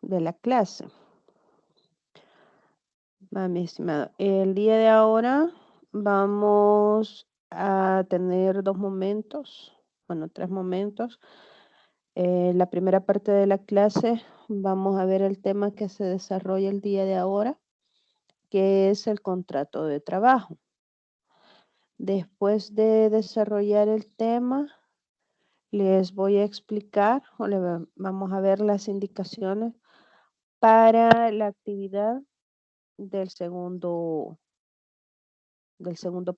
de la clase. Mi estimado, el día de ahora vamos a tener 2 momentos, bueno, 3 momentos. La primera parte de la clase vamos a ver el tema que se desarrolla el día de ahora, que es el contrato de trabajo. Después de desarrollar el tema, les voy a explicar vamos a ver las indicaciones para la actividad del segundo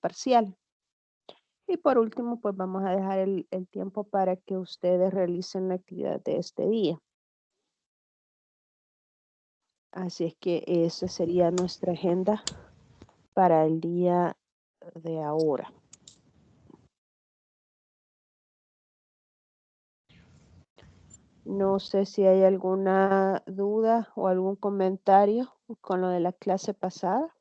parcial. Y por último, pues vamos a dejar el tiempo para que ustedes realicen la actividad de este día. Así es que esa sería nuestra agenda para el día de ahora. No sé si hay alguna duda o algún comentario con lo de la clase pasada.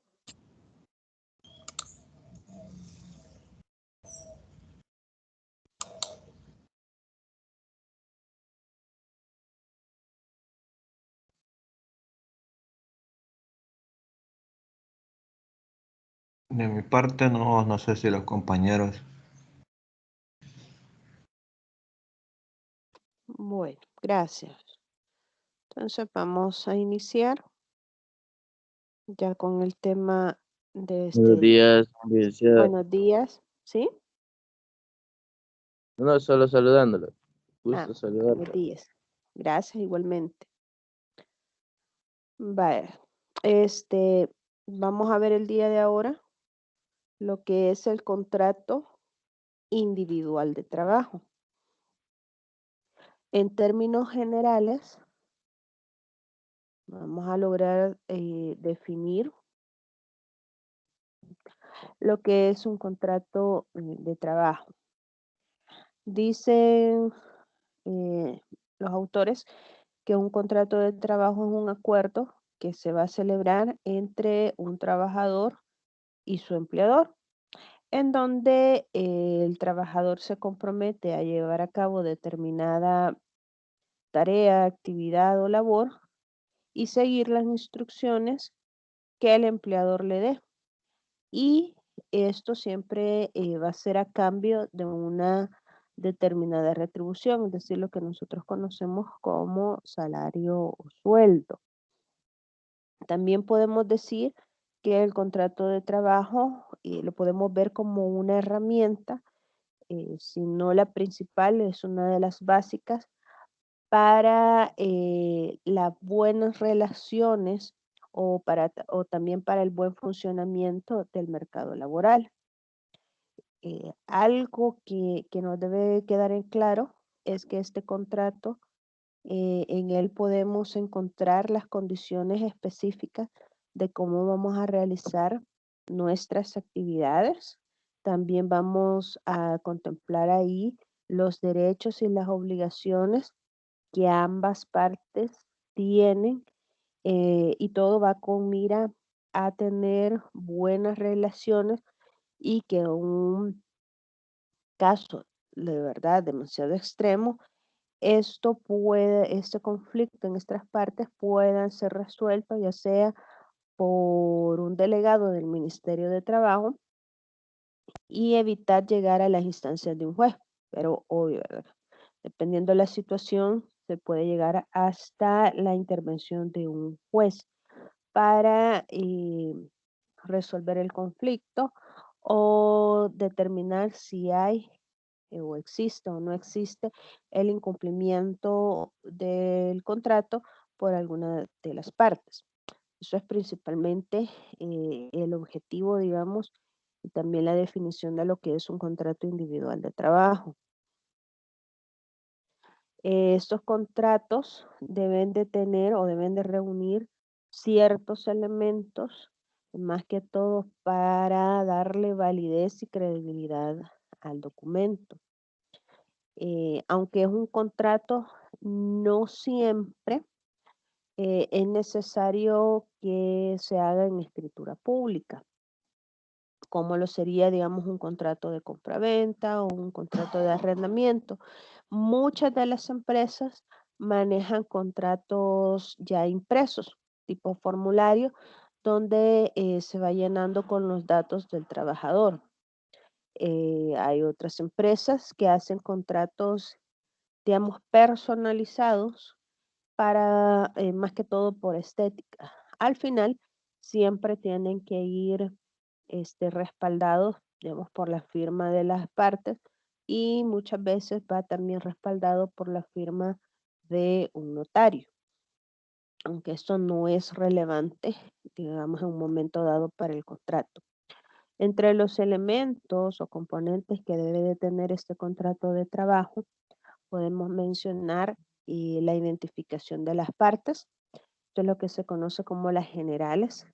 De mi parte, no, no sé si los compañeros. Bueno, gracias. Entonces vamos a iniciar ya con el tema de Buenos este día. días, licenciada. Buenos días, ¿sí? No, solo saludándolo. Ah, Gusto buenos saludarlo. días. Gracias igualmente. Vaya, vamos a ver el día de ahora lo que es el contrato individual de trabajo. En términos generales, vamos a lograr definir lo que es un contrato de trabajo. Dicen los autores que un contrato de trabajo es un acuerdo que se va a celebrar entre un trabajador y su empleador, en donde el trabajador se compromete a llevar a cabo determinada tarea, actividad o labor y seguir las instrucciones que el empleador le dé. Y esto siempre va a ser a cambio de una determinada retribución, es decir, lo que nosotros conocemos como salario o sueldo. También podemos decir que el contrato de trabajo lo podemos ver como una herramienta, si no la principal, es una de las básicas para las buenas relaciones o también para el buen funcionamiento del mercado laboral. Algo que nos debe quedar en claro es que este contrato, en él podemos encontrar las condiciones específicas de cómo vamos a realizar nuestras actividades. También vamos a contemplar ahí los derechos y las obligaciones que ambas partes tienen, y todo va con mira a tener buenas relaciones y que un caso de verdad demasiado extremo, este conflicto en estas partes puedan ser resueltos ya sea por un delegado del Ministerio de Trabajo y evitar llegar a las instancias de un juez. Pero obvio, ¿verdad? Dependiendo de la situación, se puede llegar hasta la intervención de un juez para resolver el conflicto o determinar si hay o existe o no existe el incumplimiento del contrato por alguna de las partes. Eso es principalmente el objetivo, digamos, y también la definición de lo que es un contrato individual de trabajo. Estos contratos deben de tener o deben de reunir ciertos elementos, más que todo para darle validez y credibilidad al documento. Aunque es un contrato, no siempre es necesario que se haga en escritura pública, como lo sería, digamos, un contrato de compraventa o un contrato de arrendamiento. Muchas de las empresas manejan contratos ya impresos, tipo formulario, donde se va llenando con los datos del trabajador. Hay otras empresas que hacen contratos, digamos, personalizados para, más que todo por estética. Al final, siempre tienen que ir respaldados, digamos, por la firma de las partes y muchas veces va también respaldado por la firma de un notario, aunque esto no es relevante, digamos, en un momento dado para el contrato. Entre los elementos o componentes que debe de tener este contrato de trabajo, podemos mencionar la identificación de las partes. Esto es lo que se conoce como las generales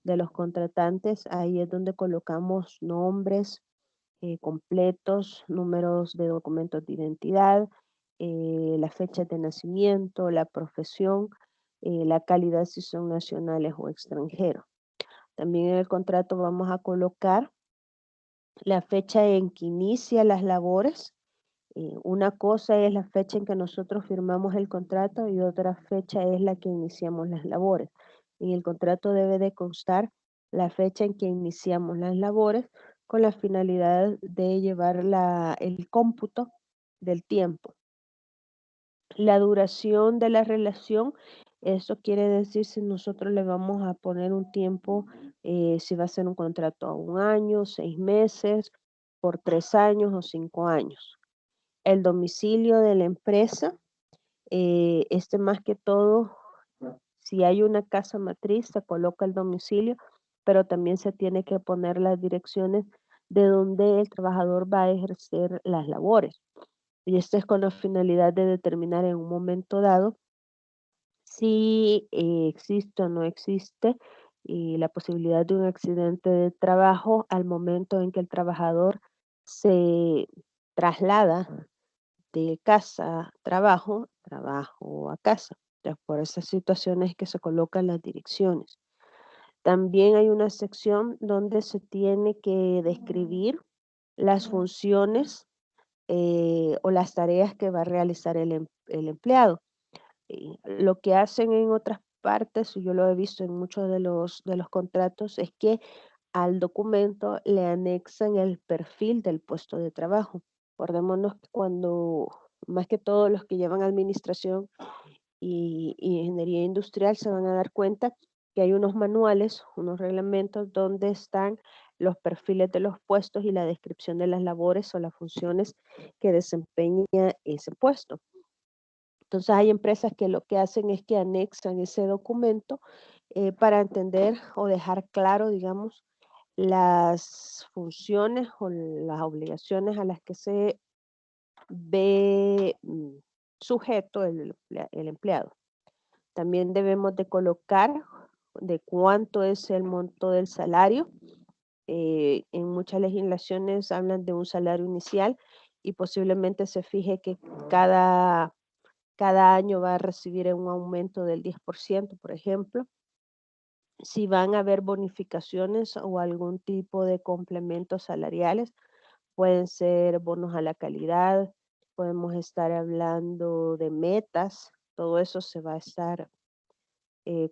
de los contratantes. Ahí es donde colocamos nombres completos, números de documentos de identidad, la fecha de nacimiento, la profesión, la calidad si son nacionales o extranjeros. También en el contrato vamos a colocar la fecha en que inicia las labores. Una cosa es la fecha en que nosotros firmamos el contrato y otra fecha es la que iniciamos las labores. En el contrato debe de constar la fecha en que iniciamos las labores con la finalidad de llevar el cómputo del tiempo. La duración de la relación, eso quiere decir si nosotros le vamos a poner un tiempo, si va a ser un contrato a 1 año, 6 meses, por 3 años o 5 años. El domicilio de la empresa, más que todo, si hay una casa matriz, se coloca el domicilio, pero también se tiene que poner las direcciones de donde el trabajador va a ejercer las labores. Y esto es con la finalidad de determinar en un momento dado si existe o no existe la posibilidad de un accidente de trabajo al momento en que el trabajador se traslada de casa a trabajo, trabajo a casa. Ya por esas situaciones que se colocan las direcciones. También hay una sección donde se tiene que describir las funciones o las tareas que va a realizar el empleado. Lo que hacen en otras partes, y yo lo he visto en muchos de los contratos, es que al documento le anexan el perfil del puesto de trabajo. Acordémonos que cuando, más que todo los que llevan administración y ingeniería industrial, se van a dar cuenta que hay unos manuales, unos reglamentos donde están los perfiles de los puestos y la descripción de las labores o las funciones que desempeña ese puesto. Entonces hay empresas que lo que hacen es que anexan ese documento para entender o dejar claro, digamos, las funciones o las obligaciones a las que se ve sujeto el empleado. También debemos de colocar de cuánto es el monto del salario. En muchas legislaciones hablan de un salario inicial y posiblemente se fije que cada año va a recibir un aumento del 10%, por ejemplo. Si van a haber bonificaciones o algún tipo de complementos salariales, pueden ser bonos a la calidad, podemos estar hablando de metas, todo eso se va a estar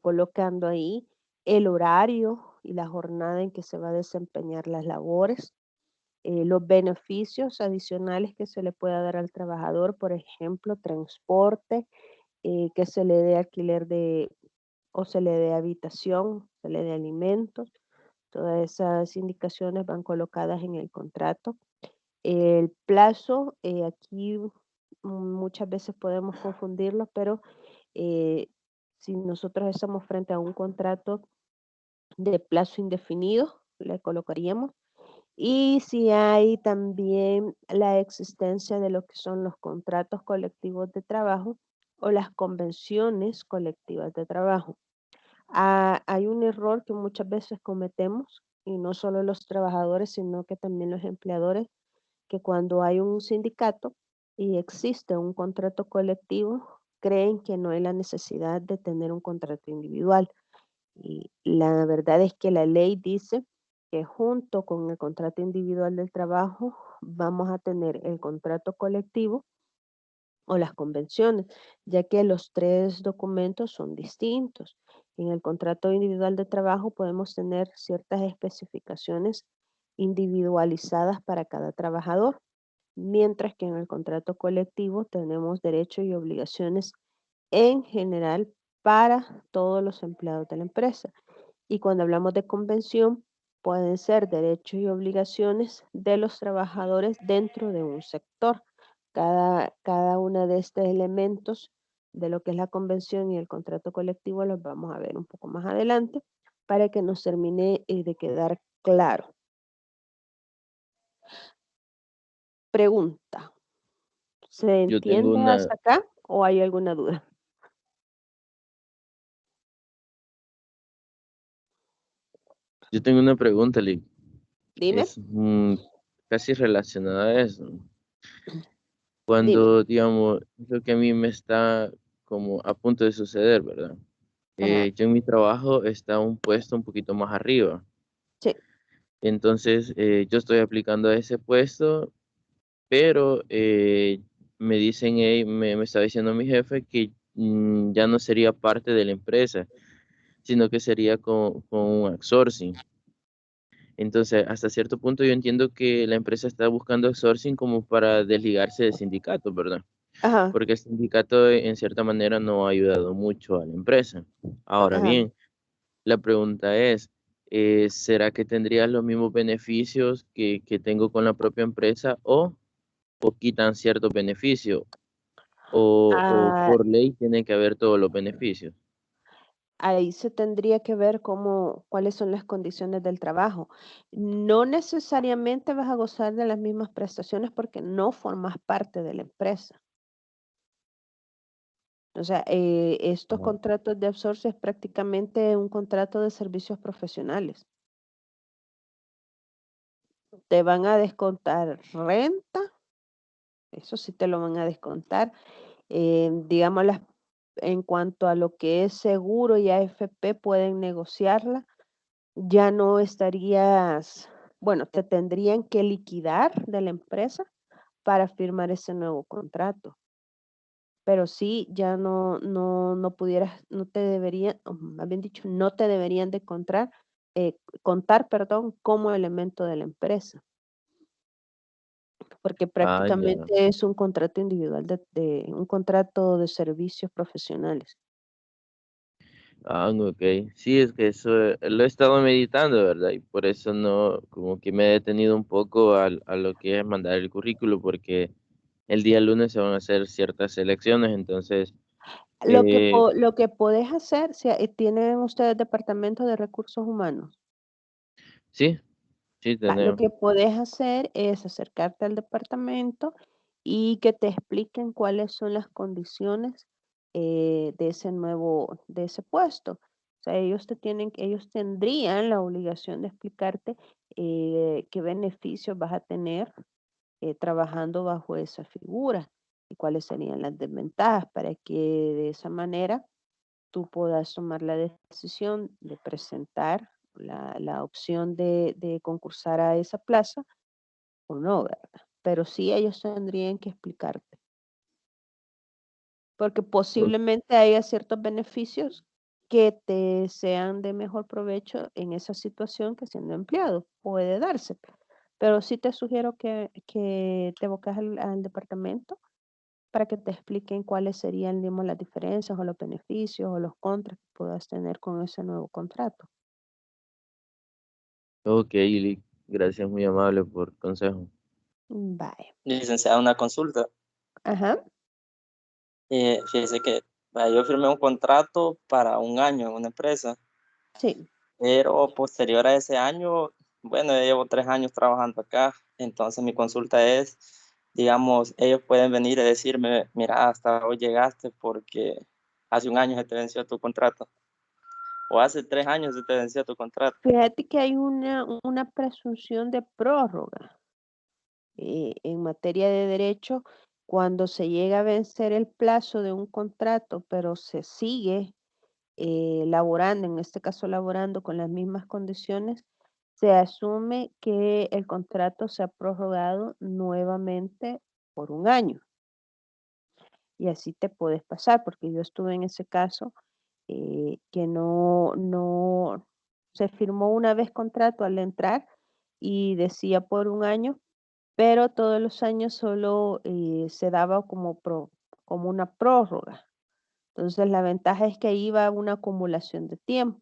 colocando ahí, el horario y la jornada en que se va a desempeñar las labores, los beneficios adicionales que se le pueda dar al trabajador, por ejemplo, transporte, que se le dé alquiler o se le dé habitación, se le dé alimentos. Todas esas indicaciones van colocadas en el contrato. El plazo, aquí muchas veces podemos confundirlo, pero eh, si nosotros estamos frente a un contrato de plazo indefinido, le colocaríamos. Y si hay también la existencia de lo que son los contratos colectivos de trabajo o las convenciones colectivas de trabajo. Hay un error que muchas veces cometemos, y no solo los trabajadores, sino que también los empleadores, que cuando hay un sindicato y existe un contrato colectivo, creen que no hay la necesidad de tener un contrato individual. Y la verdad es que la ley dice que junto con el contrato individual del trabajo vamos a tener el contrato colectivo o las convenciones, ya que los tres documentos son distintos. En el contrato individual de trabajo podemos tener ciertas especificaciones individualizadas para cada trabajador, mientras que en el contrato colectivo tenemos derechos y obligaciones en general para todos los empleados de la empresa. Y cuando hablamos de convención, pueden ser derechos y obligaciones de los trabajadores dentro de un sector. Cada uno de estos elementos de lo que es la convención y el contrato colectivo los vamos a ver un poco más adelante para que nos termine de quedar claro. Pregunta, ¿se Yo tengo entiende una, hasta acá o hay alguna duda? yo tengo una pregunta, Lick. Dime, Es casi relacionada a eso. dime. Cuando, digamos, lo que a mí me está como a punto de suceder, ¿verdad? Ajá, Yo en mi trabajo está un puesto un poquito más arriba. sí, Entonces, yo estoy aplicando a ese puesto, pero me dicen, me está diciendo mi jefe que ya no sería parte de la empresa, sino que sería con un outsourcing. Entonces, hasta cierto punto yo entiendo que la empresa está buscando outsourcing como para desligarse del sindicato, ¿verdad? ajá, Porque el sindicato en cierta manera no ha ayudado mucho a la empresa. Ahora ajá. bien, la pregunta es, ¿será que tendría los mismos beneficios que tengo con la propia empresa o quitan ciertos beneficios? O Ah, por ley tiene que haber todos los beneficios? ahí se tendría que ver cuáles son las condiciones del trabajo. No necesariamente vas a gozar de las mismas prestaciones porque no formas parte de la empresa. O sea, estos Ajá. contratos de outsourcing es prácticamente un contrato de servicios profesionales. Te van a descontar renta, eso sí te lo van a descontar. Digamos, en cuanto a lo que es seguro y AFP, pueden negociarla. Ya no estarías, bueno, te tendrían que liquidar de la empresa para firmar ese nuevo contrato. Pero sí, ya no pudieras, no te deberían, o más bien dicho, no te deberían de contar, perdón, como elemento de la empresa, porque Ah, ya. prácticamente es un contrato individual un contrato de servicios profesionales. Ah, ok. Sí, es que eso lo he estado meditando, ¿verdad? Y por eso no, como que me he detenido un poco a lo que es mandar el currículo, porque el día lunes se van a hacer ciertas elecciones, entonces, eh, Lo que podés hacer, si tienen ustedes departamento de recursos humanos. sí, sí Lo tenemos. que puedes hacer es acercarte al departamento y que te expliquen cuáles son las condiciones de ese puesto. O sea, ellos tendrían la obligación de explicarte qué beneficios vas a tener trabajando bajo esa figura y cuáles serían las desventajas para que de esa manera tú puedas tomar la decisión de presentar la opción de concursar a esa plaza o no, ¿verdad? Pero sí ellos tendrían que explicarte, porque O- posiblemente haya ciertos beneficios que te sean de mejor provecho en esa situación que siendo empleado, puede darse. Pero sí te sugiero que te aboques al departamento para que te expliquen cuáles serían, digamos, las diferencias o los beneficios o los contras que puedas tener con ese nuevo contrato. Ok, Ili, gracias, muy amable por el consejo. Vaya. Licenciada, una consulta. Ajá, Fíjese que yo firmé un contrato para un año en una empresa, sí. pero posterior a ese año, bueno, ya llevo 3 años trabajando acá, entonces mi consulta es, digamos, ellos pueden venir y decirme, mira, hasta hoy llegaste porque hace un año se te venció tu contrato, o hace 3 años se te venció tu contrato. Fíjate que hay una presunción de prórroga en materia de derecho cuando se llega a vencer el plazo de un contrato, pero se sigue laborando, en este caso laborando con las mismas condiciones, se asume que el contrato se ha prorrogado nuevamente por un año. y así te puedes pasar, porque yo estuve en ese caso que no se firmó una vez contrato al entrar y decía por un año, pero todos los años solo se daba como una prórroga. Entonces la ventaja es que iba una acumulación de tiempo.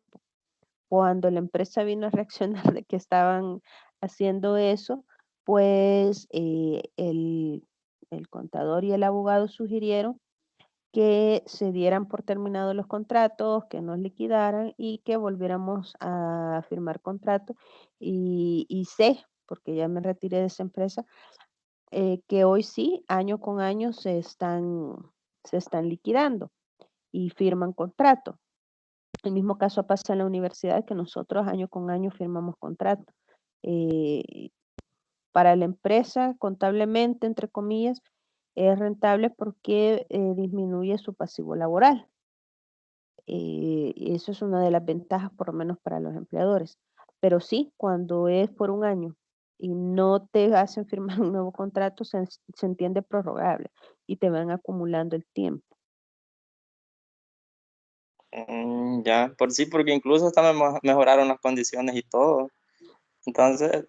Cuando la empresa vino a reaccionar de que estaban haciendo eso, pues el contador y el abogado sugirieron que se dieran por terminados los contratos, que nos liquidaran y que volviéramos a firmar contrato. Y sé, porque ya me retiré de esa empresa, que hoy sí, año con año se están liquidando y firman contrato. El mismo caso pasa en la universidad, que nosotros año con año firmamos contrato. Eh, para la empresa, contablemente, entre comillas, es rentable porque disminuye su pasivo laboral. Y eso es una de las ventajas, por lo menos para los empleadores. Pero sí, cuando es por un año y no te hacen firmar un nuevo contrato, se entiende prorrogable y te van acumulando el tiempo. Ya, por sí, porque incluso hasta mejoraron las condiciones y todo. Entonces,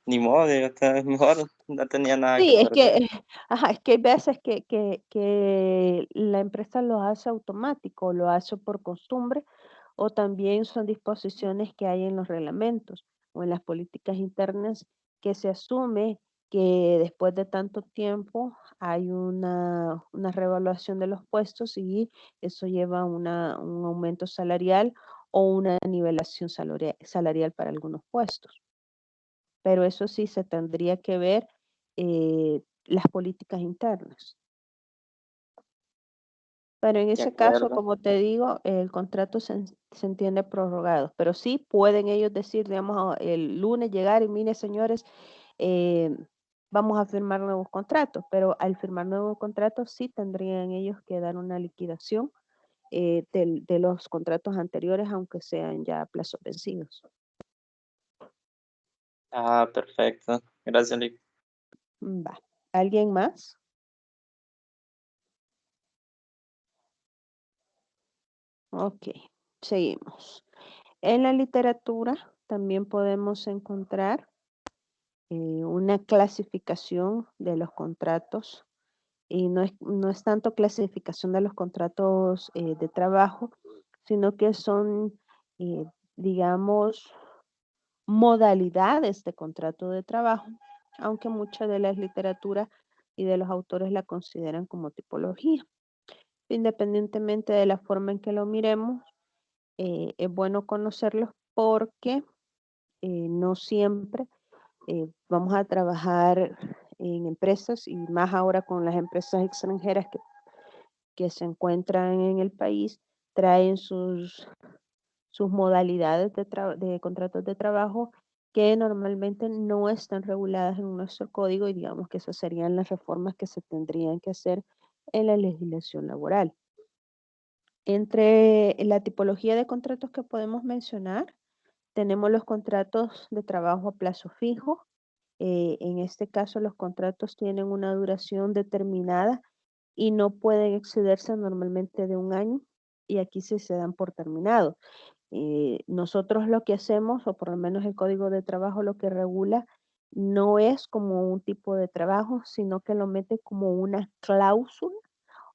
ni modo, digo, esta es mejor, no tenía nada que Sí, es perder. que, ajá, es que hay veces que la empresa lo hace automático, lo hace por costumbre, o también son disposiciones que hay en los reglamentos o en las políticas internas que se asume que después de tanto tiempo hay una reevaluación de los puestos y eso lleva a un aumento salarial o una nivelación salarial para algunos puestos. Pero eso sí se tendría que ver las políticas internas. Pero en De ese caso, acuerdo. como te digo, el contrato se entiende prorrogado, pero sí pueden ellos decir, digamos, el lunes llegar y mire, señores, eh, vamos a firmar nuevos contratos, pero al firmar nuevos contratos sí tendrían ellos que dar una liquidación de los contratos anteriores, aunque sean ya a plazos vencidos. Ah, perfecto. Gracias, Lick. Va. ¿Alguien más? Ok, seguimos. En la literatura también podemos encontrar una clasificación de los contratos y no es tanto clasificación de los contratos de trabajo, sino que son, eh, digamos, modalidades de contrato de trabajo, aunque mucha de la literatura y de los autores la consideran como tipología. Independientemente de la forma en que lo miremos, es bueno conocerlos porque no siempre vamos a trabajar en empresas y más ahora con las empresas extranjeras que se encuentran en el país, traen sus modalidades de contratos de trabajo que normalmente no están reguladas en nuestro código y digamos que esas serían las reformas que se tendrían que hacer en la legislación laboral. Entre la tipología de contratos que podemos mencionar, tenemos los contratos de trabajo a plazo fijo. En este caso, los contratos tienen una duración determinada y no pueden excederse normalmente de un año y aquí sí se dan por terminado. Nosotros lo que hacemos, o por lo menos el Código de Trabajo lo que regula, no es como un tipo de trabajo, sino que lo mete como una cláusula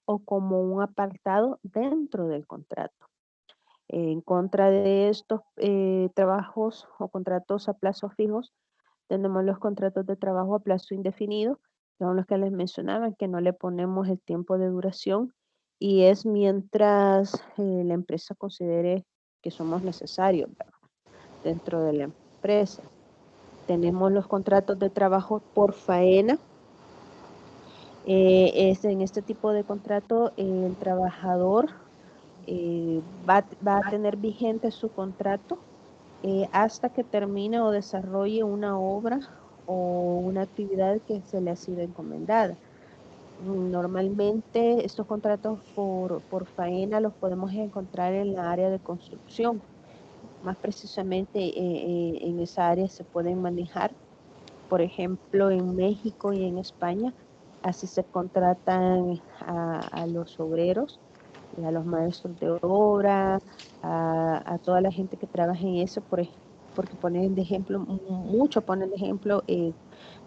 o como un apartado dentro del contrato. En contra de estos trabajos o contratos a plazos fijos, tenemos los contratos de trabajo a plazo indefinido, que son los que les mencionaba, que no le ponemos el tiempo de duración y es mientras la empresa considere que somos necesarios, ¿verdad?, dentro de la empresa. Tenemos los contratos de trabajo por faena. En este tipo de contrato, el trabajador va a tener vigente su contrato hasta que termine o desarrolle una obra o una actividad que se le ha sido encomendada. Normalmente estos contratos por faena los podemos encontrar en la área de construcción. Más precisamente en esa área se pueden manejar, por ejemplo, en México y en España Así se contratan a los obreros, y a los maestros de obra, a toda la gente que trabaja en eso, porque ponen de ejemplo, mucho ponen de ejemplo,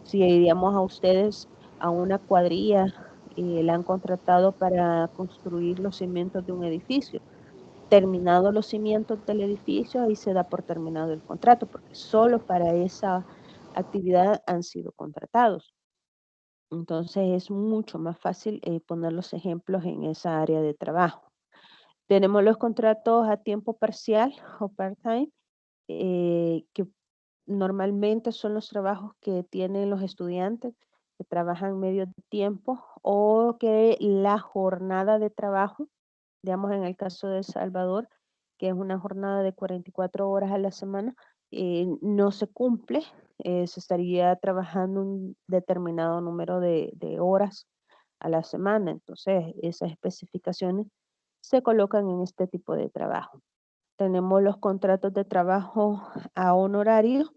si digamos a ustedes, a una cuadrilla, la han contratado para construir los cimientos de un edificio. Terminados los cimientos del edificio, ahí se da por terminado el contrato, porque solo para esa actividad han sido contratados. Entonces es mucho más fácil poner los ejemplos en esa área de trabajo. Tenemos los contratos a tiempo parcial o part-time, que normalmente son los trabajos que tienen los estudiantes que trabajan medio tiempo o que la jornada de trabajo, digamos en el caso de El Salvador, que es una jornada de 44 horas a la semana, no se cumple, se estaría trabajando un determinado número de horas a la semana. Entonces, esas especificaciones se colocan en este tipo de trabajo. Tenemos los contratos de trabajo a honorario.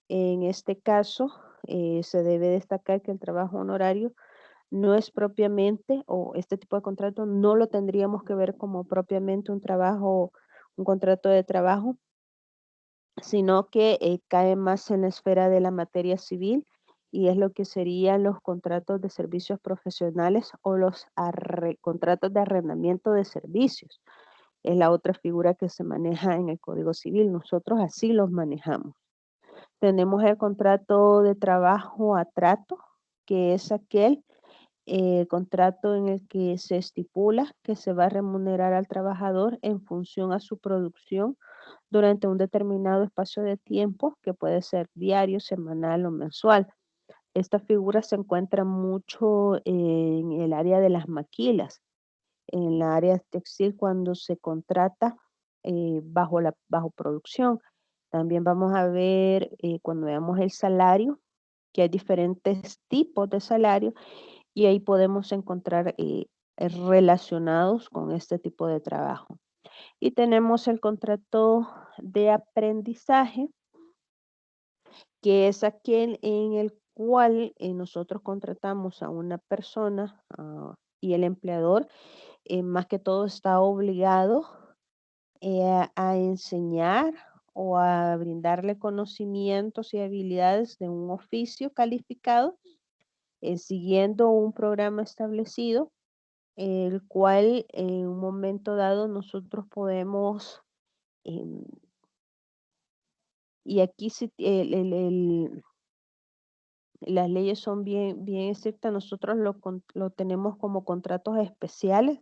En este caso, se debe destacar que el trabajo honorario no es propiamente, o este tipo de contrato no lo tendríamos que ver como propiamente un trabajo, un contrato de trabajo, sino que cae más en la esfera de la materia civil y es lo que serían los contratos de servicios profesionales o los contratos de arrendamiento de servicios. Es la otra figura que se maneja en el Código Civil. Nosotros así los manejamos. Tenemos el contrato de trabajo a trato, que es aquel contrato en el que se estipula que se va a remunerar al trabajador en función a su producción durante un determinado espacio de tiempo, que puede ser diario, semanal o mensual. Esta figura se encuentra mucho en el área de las maquilas, en la área textil cuando se contrata bajo producción. También vamos a ver cuando veamos el salario, que hay diferentes tipos de salario y ahí podemos encontrar relacionados con este tipo de trabajo. Y tenemos el contrato de aprendizaje, que es aquel en el cual nosotros contratamos a una persona y el empleador más que todo está obligado a enseñar o a brindarle conocimientos y habilidades de un oficio calificado, siguiendo un programa establecido, el cual en un momento dado nosotros podemos, em, y aquí sí, las leyes son bien estrictas, nosotros lo tenemos como contratos especiales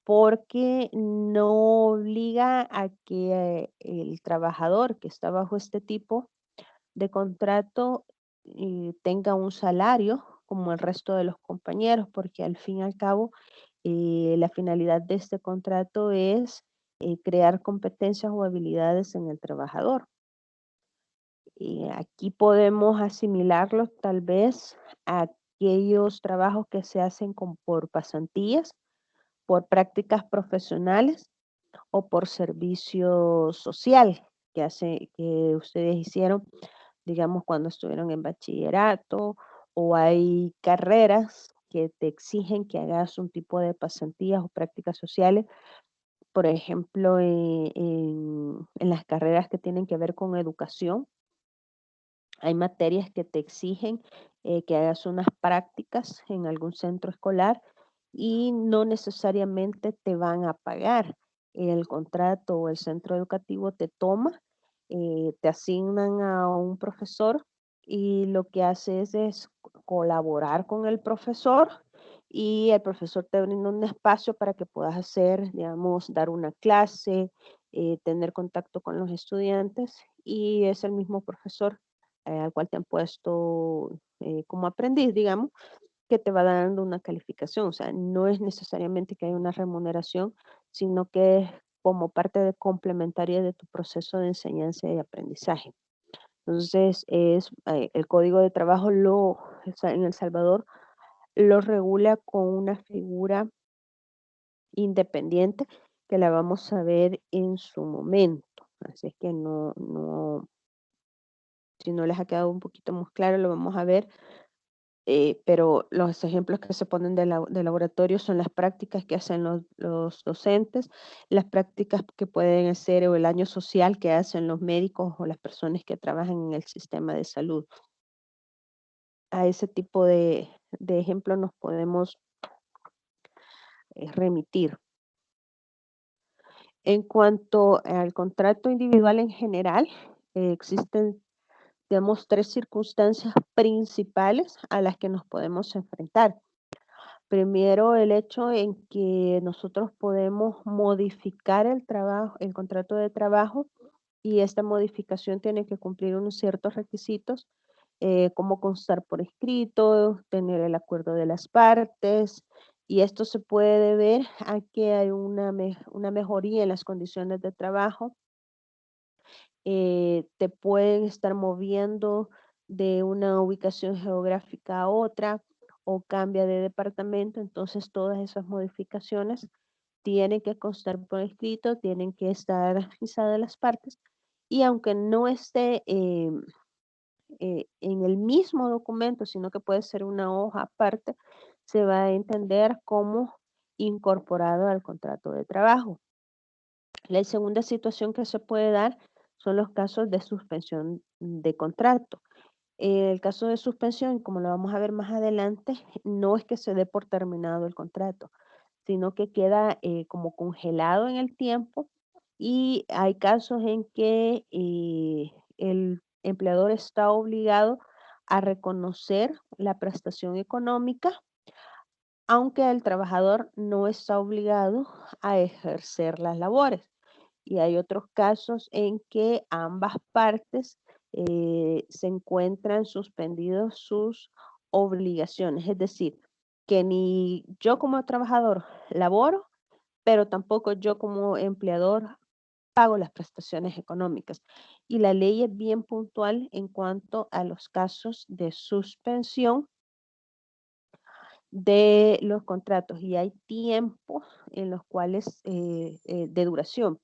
porque no obliga a que el trabajador que está bajo este tipo de contrato tenga un salario como el resto de los compañeros, porque al fin y al cabo la finalidad de este contrato es crear competencias o habilidades en el trabajador. Y aquí podemos asimilarlos tal vez a aquellos trabajos que se hacen por pasantías, por prácticas profesionales o por servicio social que ustedes hicieron, digamos, cuando estuvieron en bachillerato, o hay carreras que te exigen que hagas un tipo de pasantías o prácticas sociales, por ejemplo, en las carreras que tienen que ver con educación. Hay materias que te exigen que hagas unas prácticas en algún centro escolar y no necesariamente te van a pagar. El contrato o el centro educativo te toma, te asignan a un profesor y lo que haces es colaborar con el profesor y el profesor te brinda un espacio para que puedas hacer, digamos, dar una clase, tener contacto con los estudiantes y es el mismo profesor al cual te han puesto como aprendiz, digamos, que te va dando una calificación. O sea, no es necesariamente que haya una remuneración, sino que es como parte de complementaria de tu proceso de enseñanza y aprendizaje. Entonces, el Código de Trabajo en El Salvador lo regula con una figura independiente que la vamos a ver en su momento. Así es que si no les ha quedado un poquito más claro, lo vamos a ver pero los ejemplos que se ponen de laboratorio son las prácticas que hacen los docentes, las prácticas que pueden hacer o el año social que hacen los médicos o las personas que trabajan en el sistema de salud. A ese tipo de ejemplos nos podemos remitir. En cuanto al contrato individual en general, existen, digamos, 3 circunstancias principales a las que nos podemos enfrentar. Primero, el hecho en que nosotros podemos modificar el trabajo, el contrato de trabajo, y esta modificación tiene que cumplir unos ciertos requisitos, como constar por escrito, tener el acuerdo de las partes, y esto se puede ver a que hay una mejoría en las condiciones de trabajo. Te pueden estar moviendo de una ubicación geográfica a otra o cambia de departamento, entonces todas esas modificaciones tienen que constar por escrito, tienen que estar fijadas las partes y aunque no esté en el mismo documento, sino que puede ser una hoja aparte, se va a entender como incorporado al contrato de trabajo. La segunda situación que se puede dar son los casos de suspensión de contrato. El caso de suspensión, como lo vamos a ver más adelante, no es que se dé por terminado el contrato, sino que queda como congelado en el tiempo y hay casos en que el empleador está obligado a reconocer la prestación económica, aunque el trabajador no está obligado a ejercer las labores. Y hay otros casos en que ambas partes se encuentran suspendidos sus obligaciones, es decir, que ni yo como trabajador laboro, pero tampoco yo como empleador pago las prestaciones económicas. Y la ley es bien puntual en cuanto a los casos de suspensión de los contratos y hay tiempos en los cuales de duración.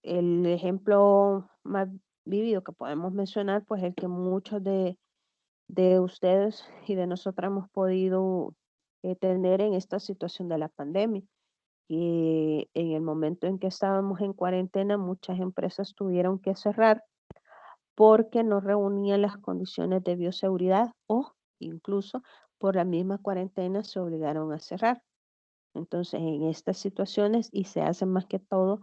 El ejemplo más vivido que podemos mencionar, pues el que muchos de ustedes y de nosotros hemos podido tener en esta situación de la pandemia. Que en el momento en que estábamos en cuarentena, muchas empresas tuvieron que cerrar porque no reunían las condiciones de bioseguridad o incluso por la misma cuarentena se obligaron a cerrar. Entonces, en estas situaciones, y se hace más que todo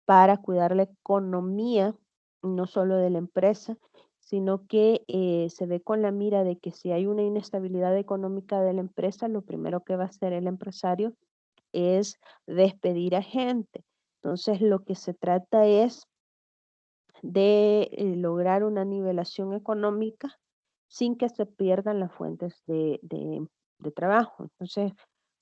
para cuidar la economía, no solo de la empresa, sino que se ve con la mira de que si hay una inestabilidad económica de la empresa, lo primero que va a hacer el empresario es despedir a gente. Entonces, lo que se trata es de lograr una nivelación económica sin que se pierdan las fuentes de trabajo. Entonces,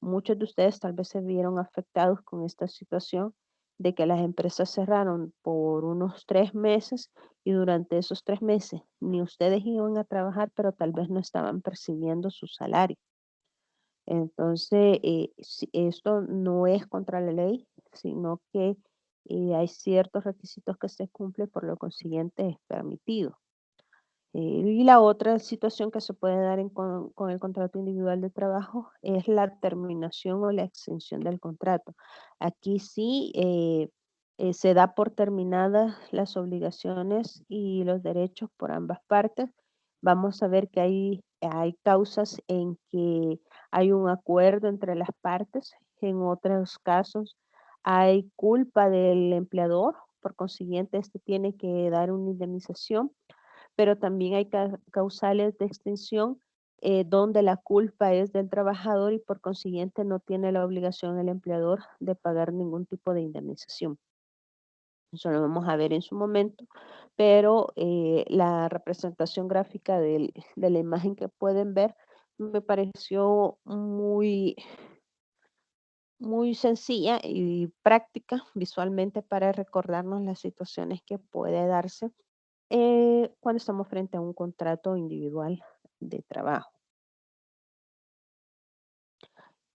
muchos de ustedes tal vez se vieron afectados con esta situación de que las empresas cerraron por unos 3 meses y durante esos 3 meses ni ustedes iban a trabajar, pero tal vez no estaban percibiendo su salario. Entonces, esto no es contra la ley, sino que hay ciertos requisitos que se cumplen, por lo consiguiente es permitido. Y la otra situación que se puede dar con el contrato individual de trabajo es la terminación o la extensión del contrato. Aquí sí se da por terminadas las obligaciones y los derechos por ambas partes. Vamos a ver que hay causas en que hay un acuerdo entre las partes. En otros casos hay culpa del empleador. Por consiguiente, este tiene que dar una indemnización, pero también hay causales de extinción donde la culpa es del trabajador y por consiguiente no tiene la obligación el empleador de pagar ningún tipo de indemnización. Eso lo vamos a ver en su momento, pero la representación gráfica de la imagen que pueden ver me pareció muy sencilla y práctica visualmente para recordarnos las situaciones que puede darse cuando estamos frente a un contrato individual de trabajo.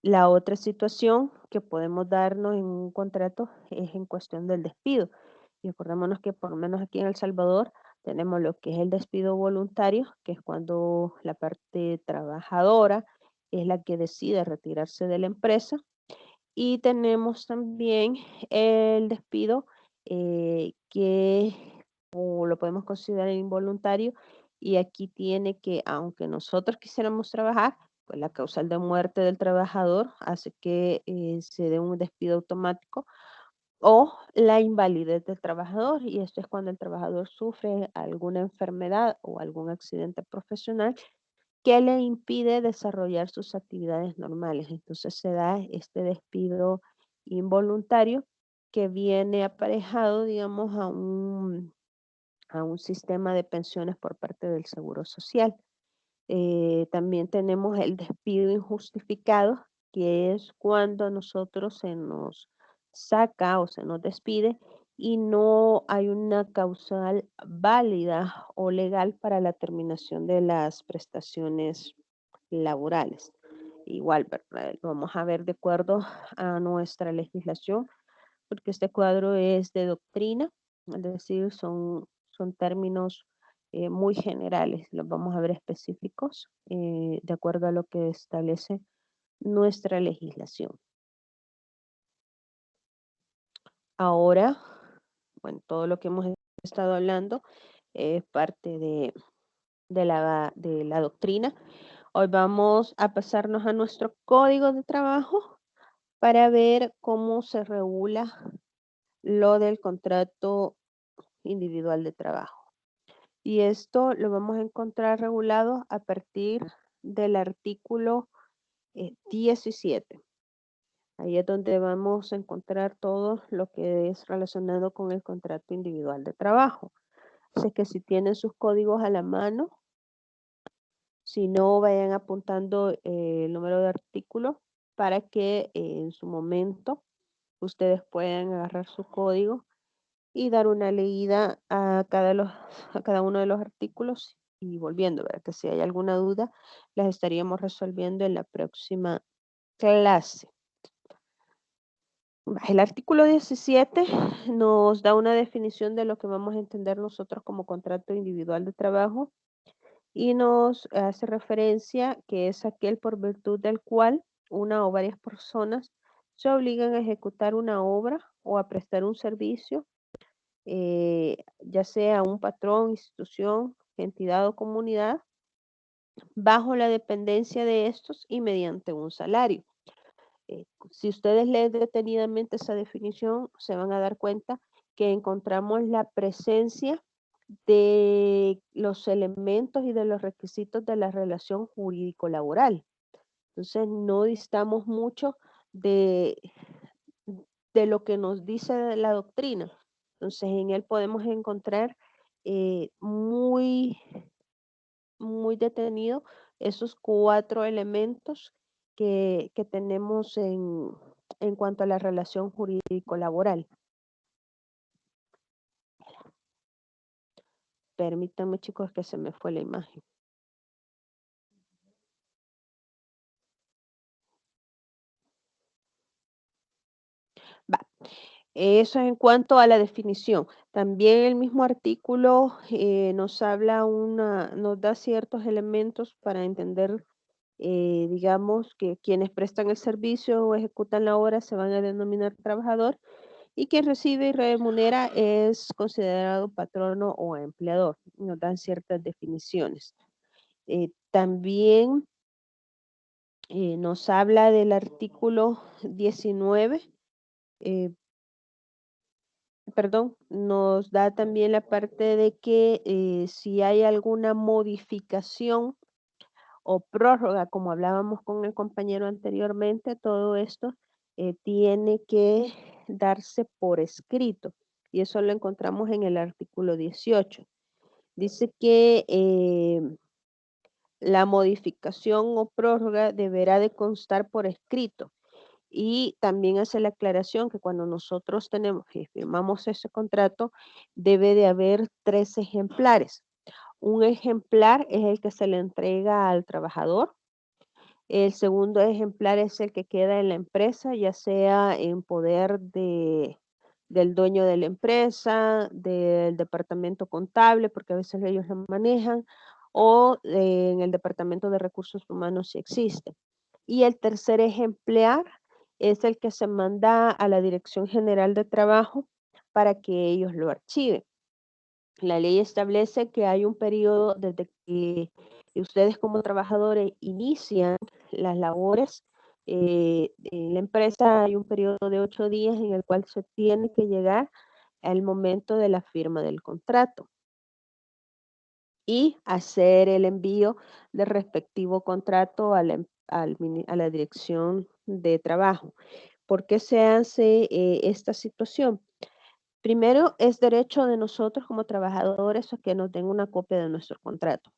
La otra situación que podemos darnos en un contrato es en cuestión del despido. Y acordémonos que por lo menos aquí en El Salvador Tenemos lo que es el despido voluntario, que es cuando la parte trabajadora es la que decide retirarse de la empresa. Y tenemos también el despido que o lo podemos considerar involuntario y aquí tiene que, aunque nosotros quisiéramos trabajar, pues la causal de muerte del trabajador hace que se dé un despido automático o la invalidez del trabajador, y esto es cuando el trabajador sufre alguna enfermedad o algún accidente profesional que le impide desarrollar sus actividades normales. Entonces se da este despido involuntario que viene aparejado, digamos, a un sistema de pensiones por parte del Seguro Social. También tenemos el despido injustificado, que es cuando a nosotros se nos saca o se nos despide y no hay una causal válida o legal para la terminación de las prestaciones laborales. Igual, ¿verdad? Lo vamos a ver de acuerdo a nuestra legislación, porque este cuadro es de doctrina, es decir, son términos muy generales, los vamos a ver específicos de acuerdo a lo que establece nuestra legislación. Ahora, bueno, todo lo que hemos estado hablando es parte de la doctrina. Hoy vamos a pasarnos a nuestro código de trabajo para ver cómo se regula lo del contrato individual de trabajo. Y esto lo vamos a encontrar regulado a partir del artículo 17. Ahí es donde vamos a encontrar todo lo que es relacionado con el contrato individual de trabajo. Así que si tienen sus códigos a la mano, si no, vayan apuntando el número de artículo para que en su momento ustedes puedan agarrar su código y dar una leída a cada uno de los artículos y volviendo, ¿verdad? Que si hay alguna duda, las estaríamos resolviendo en la próxima clase. El artículo 17 nos da una definición de lo que vamos a entender nosotros como contrato individual de trabajo y nos hace referencia que es aquel por virtud del cual una o varias personas se obligan a ejecutar una obra o a prestar un servicio, ya sea un patrón, institución, entidad o comunidad, bajo la dependencia de estos y mediante un salario. Si ustedes leen detenidamente esa definición, se van a dar cuenta que encontramos la presencia de los elementos y de los requisitos de la relación jurídico-laboral. Entonces, no distamos mucho de, de lo que nos dice la doctrina. Entonces, en él podemos encontrar muy, muy detenido esos 4 elementos que tenemos en cuanto a la relación jurídico-laboral. Permítanme, chicos, que se me fue la imagen. Va. Eso es en cuanto a la definición. También el mismo artículo nos habla nos da ciertos elementos para entender, digamos, que quienes prestan el servicio o ejecutan la obra se van a denominar trabajador y quien recibe y remunera es considerado patrono o empleador. Nos dan ciertas definiciones. También nos habla del artículo 19. Perdón, nos da también la parte de que si hay alguna modificación o prórroga, como hablábamos con el compañero anteriormente, todo esto tiene que darse por escrito y eso lo encontramos en el artículo 18. Dice que la modificación o prórroga deberá de constar por escrito. Y también hace la aclaración que cuando nosotros tenemos y firmamos ese contrato, debe de haber 3 ejemplares. Un ejemplar es el que se le entrega al trabajador. El segundo ejemplar es el que queda en la empresa, ya sea en poder del dueño de la empresa, del departamento contable, porque a veces ellos lo manejan, o en el departamento de recursos humanos si existe. Y el tercer ejemplar es el que se manda a la Dirección General de Trabajo para que ellos lo archiven. La ley establece que hay un periodo desde que ustedes como trabajadores inician las labores en la empresa, hay un periodo de 8 días en el cual se tiene que llegar al momento de la firma del contrato y hacer el envío del respectivo contrato a a la dirección de trabajo. ¿Por qué se hace esta situación? Primero, es derecho de nosotros como trabajadores a que nos den una copia de nuestro contrato.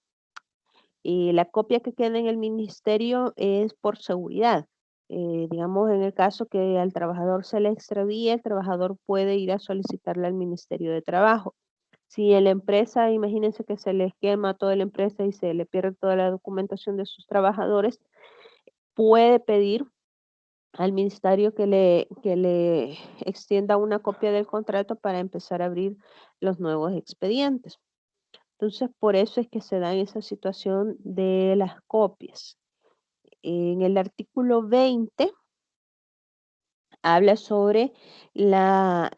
Y la copia que queda en el ministerio es por seguridad. Digamos, en el caso que al trabajador se le extravíe, el trabajador puede ir a solicitarle al Ministerio de Trabajo. Si en la empresa, imagínense que se les quema toda la empresa y se le pierde toda la documentación de sus trabajadores, puede pedir al ministerio que le extienda una copia del contrato para empezar a abrir los nuevos expedientes. Entonces, por eso es que se da esa situación de las copias. En el artículo 20 habla sobre la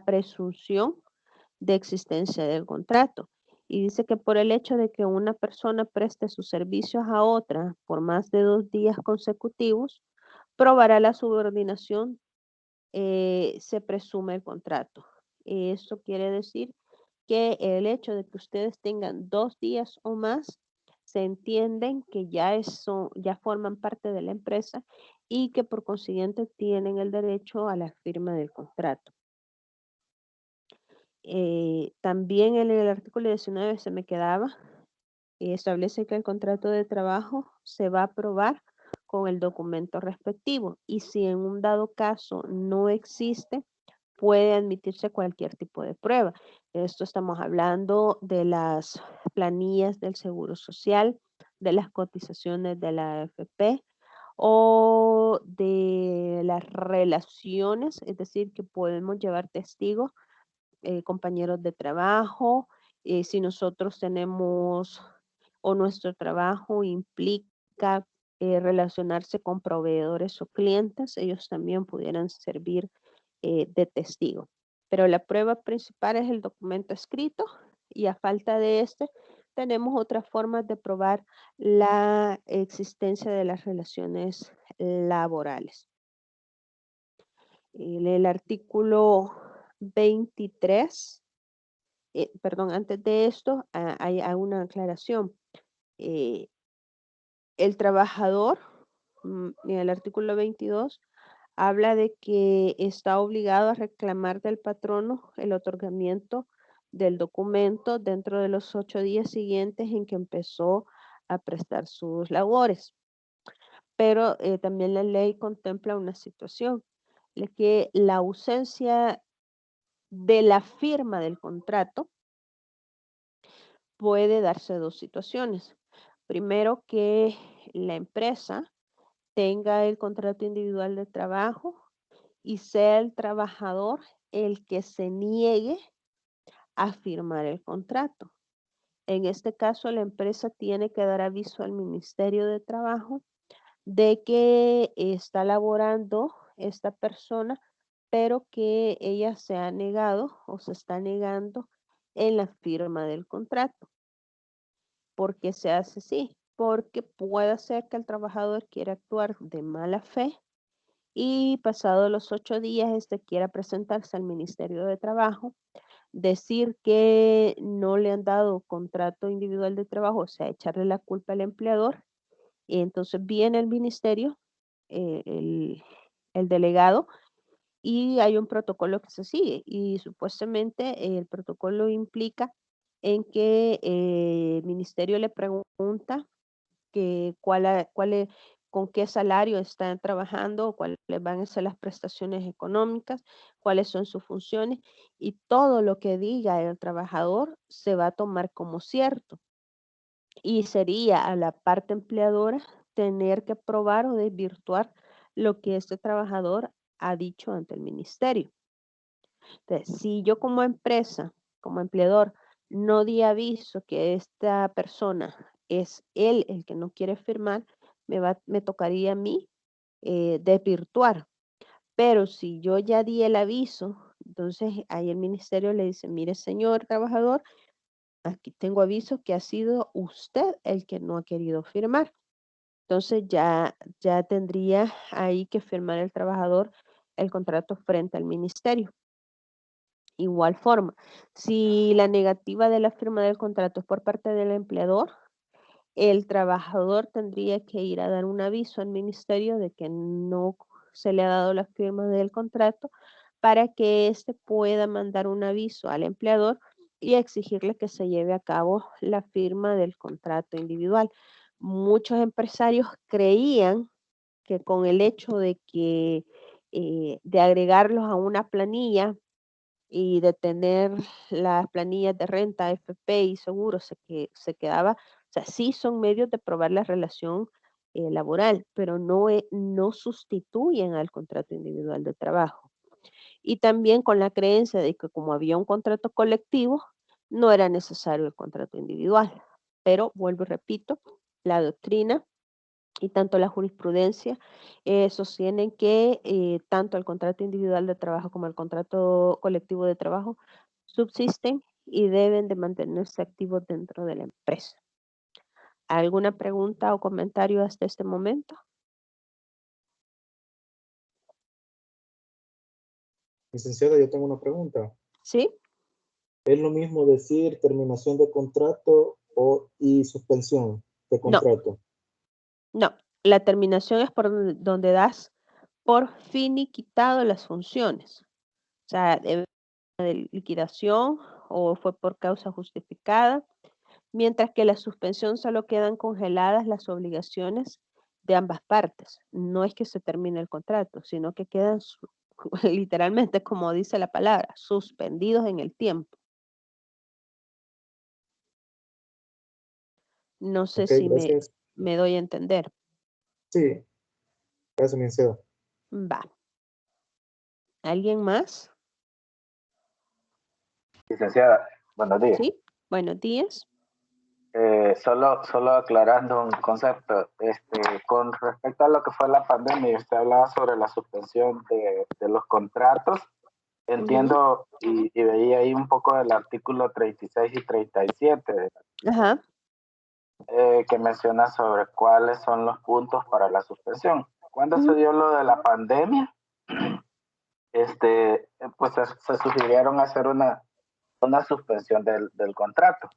presunción de existencia del contrato. Y dice que por el hecho de que una persona preste sus servicios a otra por más de 2 días consecutivos, probará la subordinación, se presume el contrato. Eso quiere decir que el hecho de que ustedes tengan 2 días o más, se entienden que ya forman parte de la empresa y que por consiguiente tienen el derecho a la firma del contrato. También en el artículo 19 se me quedaba, establece que el contrato de trabajo se va a aprobar con el documento respectivo y si en un dado caso no existe, puede admitirse cualquier tipo de prueba. Esto estamos hablando de las planillas del Seguro Social, de las cotizaciones de la AFP o de las relaciones, es decir, que podemos llevar testigos, compañeros de trabajo, si nosotros tenemos o nuestro trabajo implica relacionarse con proveedores o clientes, ellos también pudieran servir de testigo. Pero la prueba principal es el documento escrito y a falta de este tenemos otras formas de probar la existencia de las relaciones laborales. El artículo 23, perdón, antes de esto hay una aclaración. El trabajador, en el artículo 22, habla de que está obligado a reclamar del patrono el otorgamiento del documento dentro de los 8 días siguientes en que empezó a prestar sus labores. Pero también la ley contempla una situación, que la ausencia de la firma del contrato puede darse dos situaciones. Primero, que la empresa tenga el contrato individual de trabajo y sea el trabajador el que se niegue a firmar el contrato. En este caso, la empresa tiene que dar aviso al Ministerio de Trabajo de que está laborando esta persona, pero que ella se ha negado o se está negando en la firma del contrato. ¿Por qué se hace así? Porque puede ser que el trabajador quiera actuar de mala fe y pasados los 8 días este quiera presentarse al Ministerio de Trabajo, decir que no le han dado contrato individual de trabajo, o sea, echarle la culpa al empleador, y entonces viene el ministerio, eh, el, el delegado, y hay un protocolo que se sigue, y supuestamente el protocolo implica en que el ministerio le pregunta que con qué salario están trabajando, cuáles van a ser las prestaciones económicas, cuáles son sus funciones y todo lo que diga el trabajador se va a tomar como cierto. Y sería a la parte empleadora tener que probar o desvirtuar lo que este trabajador ha dicho ante el ministerio. Entonces, si yo como empresa, como empleador, no di aviso que esta persona es él el que no quiere firmar, me tocaría a mí desvirtuar. Pero si yo ya di el aviso, entonces ahí el ministerio le dice, mire señor trabajador, aquí tengo aviso que ha sido usted el que no ha querido firmar. Entonces ya tendría ahí que firmar el trabajador el contrato frente al ministerio. Igual forma, si la negativa de la firma del contrato es por parte del empleador, el trabajador tendría que ir a dar un aviso al ministerio de que no se le ha dado la firma del contrato para que éste pueda mandar un aviso al empleador y exigirle que se lleve a cabo la firma del contrato individual. Muchos empresarios creían que con el hecho de agregarlos a una planilla y de tener las planillas de renta, FP y seguro, se quedaba, o sea, sí son medios de probar la relación laboral, pero no sustituyen al contrato individual de trabajo. Y también con la creencia de que como había un contrato colectivo, no era necesario el contrato individual. Pero vuelvo y repito, la doctrina y tanto la jurisprudencia sostienen que tanto el contrato individual de trabajo como el contrato colectivo de trabajo subsisten y deben de mantenerse activos dentro de la empresa. ¿Alguna pregunta o comentario hasta este momento? Licenciada, yo tengo una pregunta. ¿Sí? ¿Es lo mismo decir terminación de contrato y suspensión de No, contrato? no. La terminación es por donde das por finiquitado las funciones. O sea, de liquidación o fue por causa justificada, mientras que la suspensión solo quedan congeladas las obligaciones de ambas partes. No es que se termine el contrato, sino que quedan literalmente, como dice la palabra, suspendidos en el tiempo. No sé Ok, si gracias. me doy a entender. Sí, gracias, licenciada. Va. ¿Alguien más? Licenciada, buenos días. Sí. Buenos días. Solo aclarando un concepto, con respecto a lo que fue la pandemia, usted hablaba sobre la suspensión de los contratos. Entiendo y veía ahí un poco del artículo 36 y 37, Ajá. que menciona sobre cuáles son los puntos para la suspensión. Cuando se Ujú. dio lo de la pandemia, pues se sugirieron hacer una suspensión del contrato.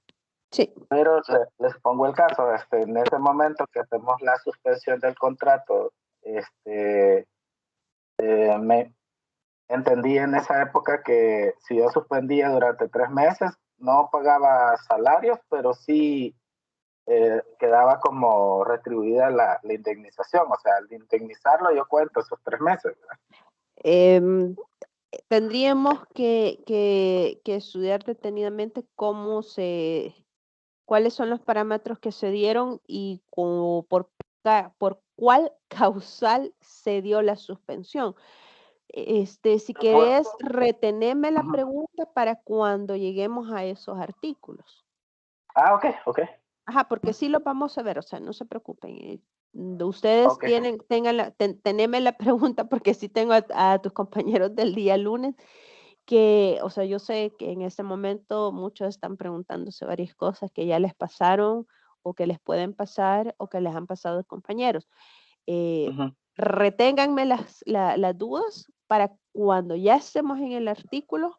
Sí. Pero les pongo el caso, en ese momento que hacemos la suspensión del contrato, me entendí en esa época que si yo suspendía durante 3 meses, no pagaba salarios, pero sí quedaba como retribuida la indemnización. O sea, al indemnizarlo yo cuento esos 3 meses. Em, Tendríamos que estudiar detenidamente cuáles son los parámetros que se dieron y por cuál causal se dio la suspensión. Si querés, reteneme la pregunta para cuando lleguemos a esos artículos. Ah, ok. Ajá, porque sí lo vamos a ver, o sea, no se preocupen. Ustedes Ok. teneme la pregunta porque sí tengo a tus compañeros del día lunes que, o sea, yo sé que en este momento muchos están preguntándose varias cosas que ya les pasaron o que les pueden pasar o que les han pasado a los compañeros. Ujú. Reténganme las dudas para cuando ya estemos en el artículo,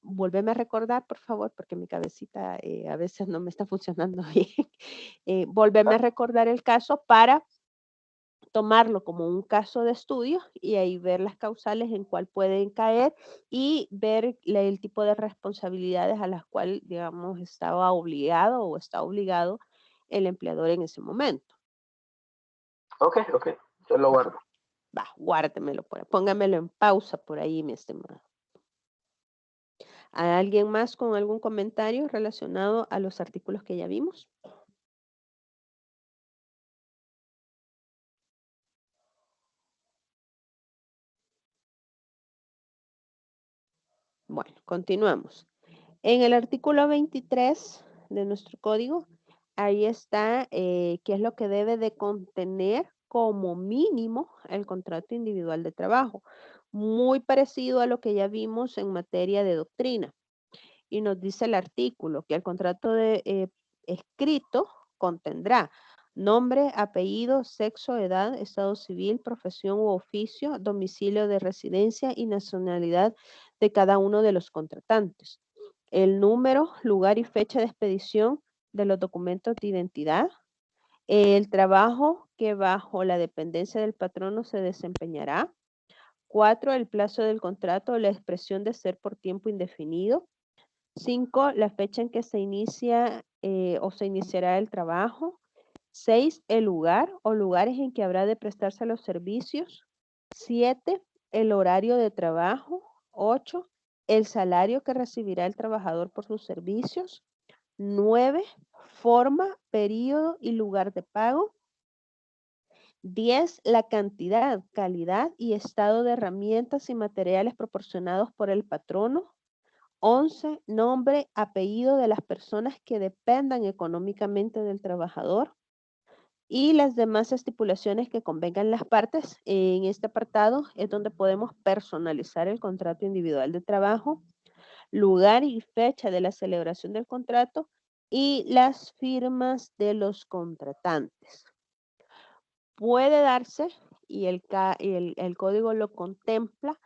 volveme a recordar, por favor, porque mi cabecita a veces no me está funcionando bien. Volveme a recordar el caso para tomarlo como un caso de estudio y ahí ver las causales en cuál pueden caer y ver el tipo de responsabilidades a las cuales, digamos, estaba obligado o está obligado el empleador en ese momento. Ok, yo lo guardo. Va, guárdemelo, póngamelo en pausa por ahí, mi estimado. ¿Alguien más con algún comentario relacionado a los artículos que ya vimos? Bueno, continuamos. En el artículo 23 de nuestro código, ahí está qué es lo que debe de contener como mínimo el contrato individual de trabajo. Muy parecido a lo que ya vimos en materia de doctrina. Y nos dice el artículo que el contrato escrito contendrá nombre, apellido, sexo, edad, estado civil, profesión u oficio, domicilio de residencia y nacionalidad de cada uno de los contratantes. El número, lugar y fecha de expedición de los documentos de identidad. El trabajo que bajo la dependencia del patrono se desempeñará. 4. El plazo del contrato o la expresión de ser por tiempo indefinido. 5. La fecha en que se inicia o se iniciará el trabajo. 6. El lugar o lugares en que habrá de prestarse los servicios. 7. El horario de trabajo. 8. El salario que recibirá el trabajador por sus servicios. 9. Forma, periodo y lugar de pago. 10. La cantidad, calidad y estado de herramientas y materiales proporcionados por el patrono. 11. Nombre, apellido de las personas que dependan económicamente del trabajador. Y las demás estipulaciones que convengan las partes. En este apartado es donde podemos personalizar el contrato individual de trabajo, lugar y fecha de la celebración del contrato y las firmas de los contratantes. Puede darse, y el código lo contempla,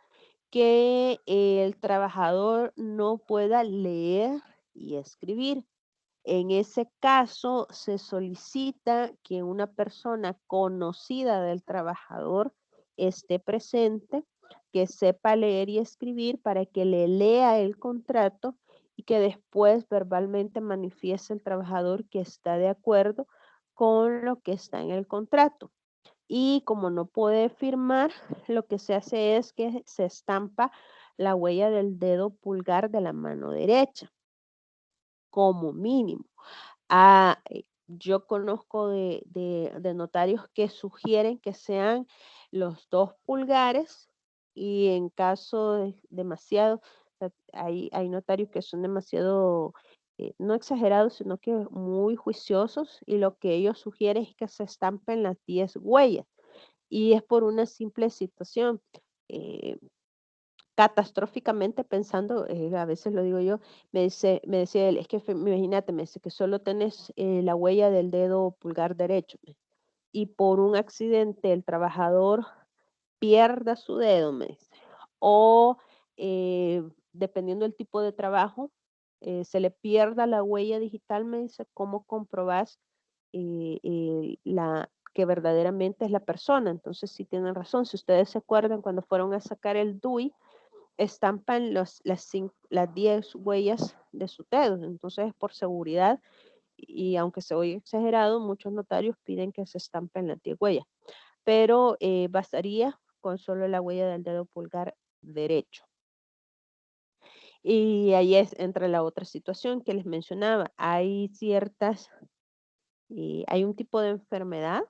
que el trabajador no pueda leer y escribir. En ese caso, se solicita que una persona conocida del trabajador esté presente, que sepa leer y escribir para que le lea el contrato y que después verbalmente manifieste el trabajador que está de acuerdo con lo que está en el contrato. Y como no puede firmar, lo que se hace es que se estampa la huella del dedo pulgar de la mano derecha, como mínimo. Yo conozco de notarios que sugieren que sean los 2 pulgares y en caso de demasiado, hay notarios que son demasiado, no exagerados, sino que muy juiciosos y lo que ellos sugieren es que se estampen las 10 huellas y es por una simple situación. eh, Catastróficamente pensando, a veces lo digo yo, me decía él, es que imagínate, me dice que solo tenés la huella del dedo pulgar derecho y por un accidente el trabajador pierda su dedo, me dice, o dependiendo del tipo de trabajo, se le pierda la huella digital, me dice, ¿cómo comprobás que verdaderamente es la persona? Entonces sí tienen razón, si ustedes se acuerdan cuando fueron a sacar el DUI, estampan las 10 huellas de su dedo. Entonces, por seguridad, y aunque se oye exagerado, muchos notarios piden que se estampen las 10 huellas. Pero bastaría con solo la huella del dedo pulgar derecho. Y ahí entra la otra situación que les mencionaba. Hay hay un tipo de enfermedad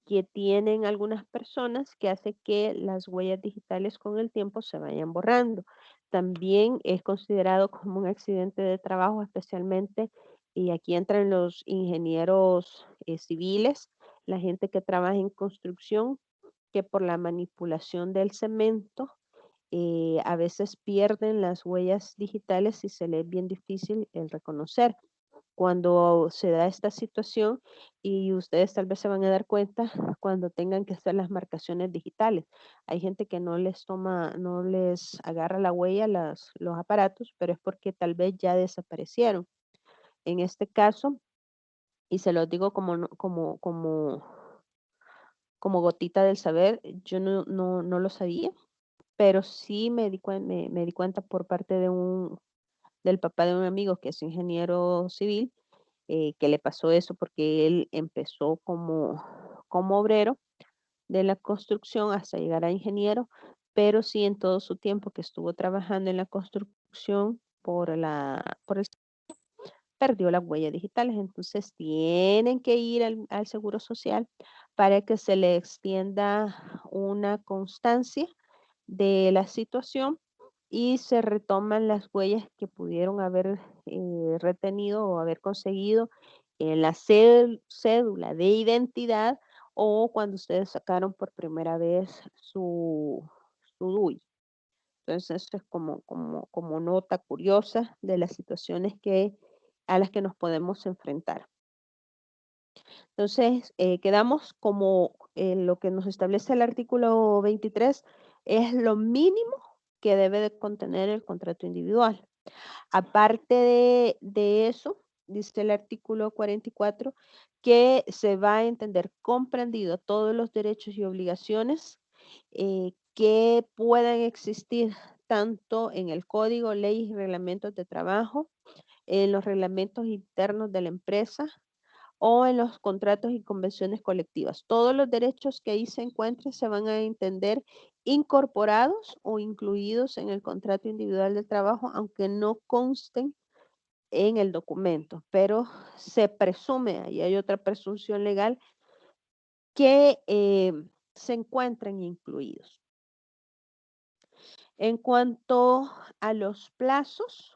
que tienen algunas personas que hace que las huellas digitales con el tiempo se vayan borrando. También es considerado como un accidente de trabajo, especialmente, y aquí entran los ingenieros civiles, la gente que trabaja en construcción, que por la manipulación del cemento, a veces pierden las huellas digitales y se les es bien difícil el reconocer. Cuando se da esta situación y ustedes tal vez se van a dar cuenta cuando tengan que hacer las marcaciones digitales. Hay gente que no les toma, no les agarra la huella los aparatos, pero es porque tal vez ya desaparecieron. En este caso, y se los digo como gotita del saber, yo no lo sabía, pero sí me di cuenta por parte del papá de un amigo que es ingeniero civil, que le pasó eso porque él empezó como obrero de la construcción hasta llegar a ingeniero, pero sí en todo su tiempo que estuvo trabajando en la construcción perdió las huellas digitales. Entonces tienen que ir al Seguro Social para que se le extienda una constancia de la situación y se retoman las huellas que pudieron haber retenido o haber conseguido en la cédula de identidad o cuando ustedes sacaron por primera vez su DUI. Entonces, eso es como nota curiosa de las situaciones a las que nos podemos enfrentar. Entonces, quedamos como lo que nos establece el artículo 23 es lo mínimo que debe de contener el contrato individual. Aparte de eso, dice el artículo 44, que se va a entender comprendido todos los derechos y obligaciones que puedan existir tanto en el código, leyes y reglamentos de trabajo, en los reglamentos internos de la empresa o en los contratos y convenciones colectivas. Todos los derechos que ahí se encuentren se van a entender incorporados o incluidos en el contrato individual de trabajo, aunque no consten en el documento, pero se presume, ahí hay otra presunción legal, que se encuentren incluidos. En cuanto a los plazos,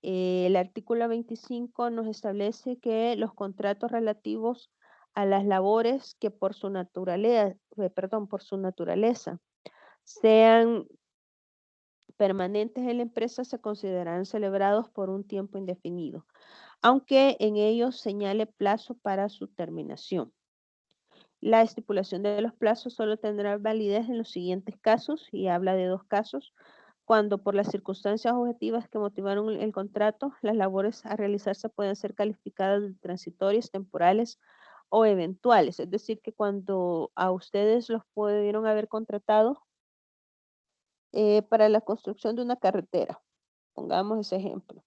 el artículo 25 nos establece que los contratos relativos a las labores que por su naturaleza sean permanentes en la empresa se considerarán celebrados por un tiempo indefinido, aunque en ellos señale plazo para su terminación. La estipulación de los plazos solo tendrá validez en los siguientes casos, y habla de 2 casos: cuando por las circunstancias objetivas que motivaron el contrato, las labores a realizarse pueden ser calificadas de transitorias, temporales o eventuales. Es decir, que cuando a ustedes los pudieron haber contratado para la construcción de una carretera, pongamos ese ejemplo,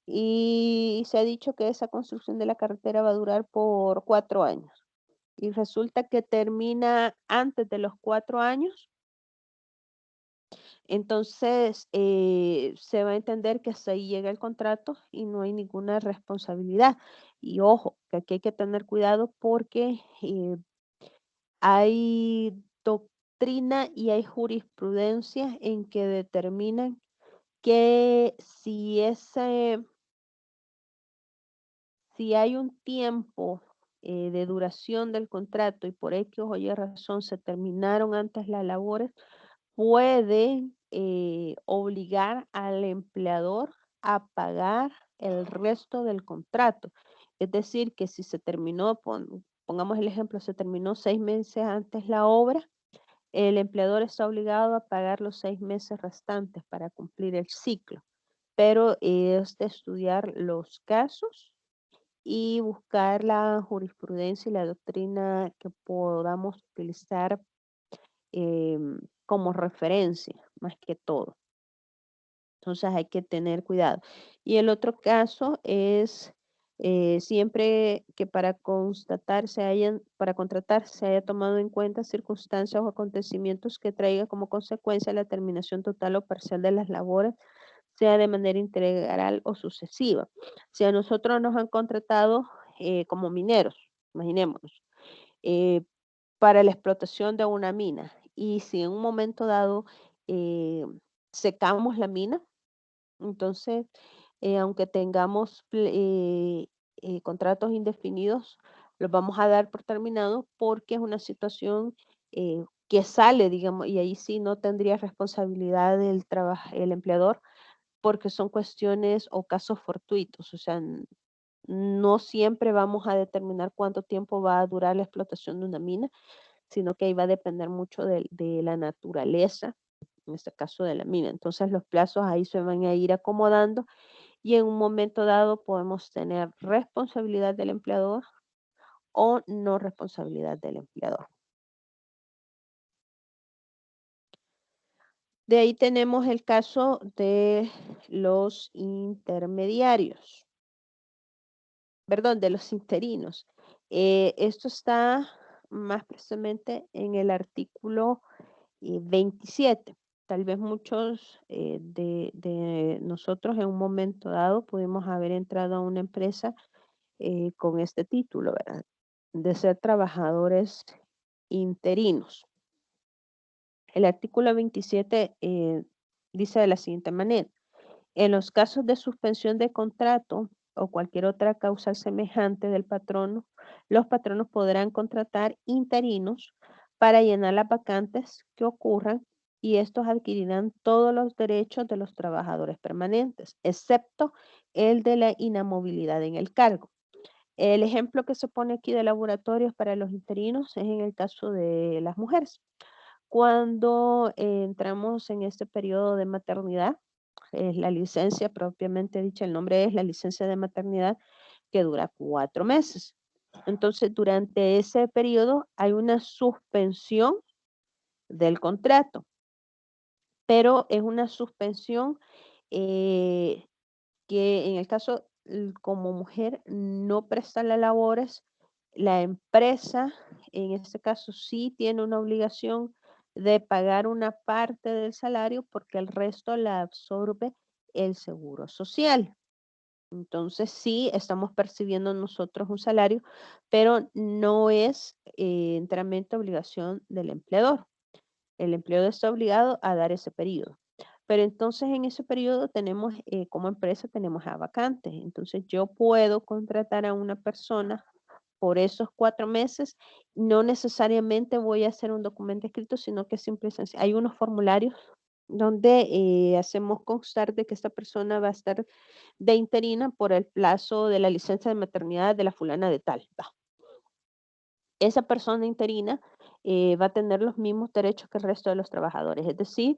y se ha dicho que esa construcción de la carretera va a durar por 4 años y resulta que termina antes de los 4 años, entonces se va a entender que hasta ahí llega el contrato y no hay ninguna responsabilidad. Y ojo, que aquí hay que tener cuidado porque hay doctrina y hay jurisprudencia en que determinan que si hay un tiempo de duración del contrato y por X o Y razón se terminaron antes las labores, puede obligar al empleador a pagar el resto del contrato. Es decir, que si se terminó, pongamos el ejemplo, se terminó 6 meses antes la obra, el empleador está obligado a pagar los 6 meses restantes para cumplir el ciclo. Pero es de estudiar los casos y buscar la jurisprudencia y la doctrina que podamos utilizar como referencia, más que todo. Entonces hay que tener cuidado. Y el otro caso es siempre que para contratar se haya tomado en cuenta circunstancias o acontecimientos que traiga como consecuencia la terminación total o parcial de las labores, sea de manera integral o sucesiva. Si a nosotros nos han contratado como mineros, imaginémonos, para la explotación de una mina, y si en un momento dado secamos la mina, entonces, aunque tengamos contratos indefinidos, los vamos a dar por terminado porque es una situación que sale, digamos, y ahí sí no tendría responsabilidad el empleador porque son cuestiones o casos fortuitos, o sea, no siempre vamos a determinar cuánto tiempo va a durar la explotación de una mina, sino que ahí va a depender mucho de la naturaleza, en este caso de la mina. Entonces los plazos ahí se van a ir acomodando y en un momento dado podemos tener responsabilidad del empleador o no responsabilidad del empleador. De ahí tenemos el caso de los intermediarios, perdón, de los interinos. Esto está más precisamente en el artículo 27. Tal vez muchos de nosotros en un momento dado pudimos haber entrado a una empresa con este título, ¿verdad? De ser trabajadores interinos. El artículo 27 Dice de la siguiente manera: en los casos de suspensión de contrato o cualquier otra causa semejante del patrono, los patronos podrán contratar interinos para llenar las vacantes que ocurran y estos adquirirán todos los derechos de los trabajadores permanentes, excepto el de la inamovilidad en el cargo. El ejemplo que se pone aquí de laboratorios para los interinos es en el caso de las mujeres. Cuando entramos en este periodo de maternidad, es la licencia propiamente dicha, el nombre es la licencia de maternidad, que dura 4 meses. Entonces, durante ese periodo hay una suspensión del contrato, pero es una suspensión que en el caso como mujer no presta las labores, la empresa en este caso sí tiene una obligación de pagar una parte del salario porque el resto la absorbe el seguro social. Entonces sí estamos percibiendo nosotros un salario, pero no es enteramente obligación del empleador. El empleador está obligado a dar ese periodo. Pero entonces en ese periodo tenemos, como empresa, tenemos a vacantes. Entonces yo puedo contratar a una persona por esos 4 meses. No necesariamente voy a hacer un documento escrito, sino que simplemente hay unos formularios donde hacemos constar de que esta persona va a estar de interina por el plazo de la licencia de maternidad de la fulana de tal. Va. Esa persona interina va a tener los mismos derechos que el resto de los trabajadores, es decir,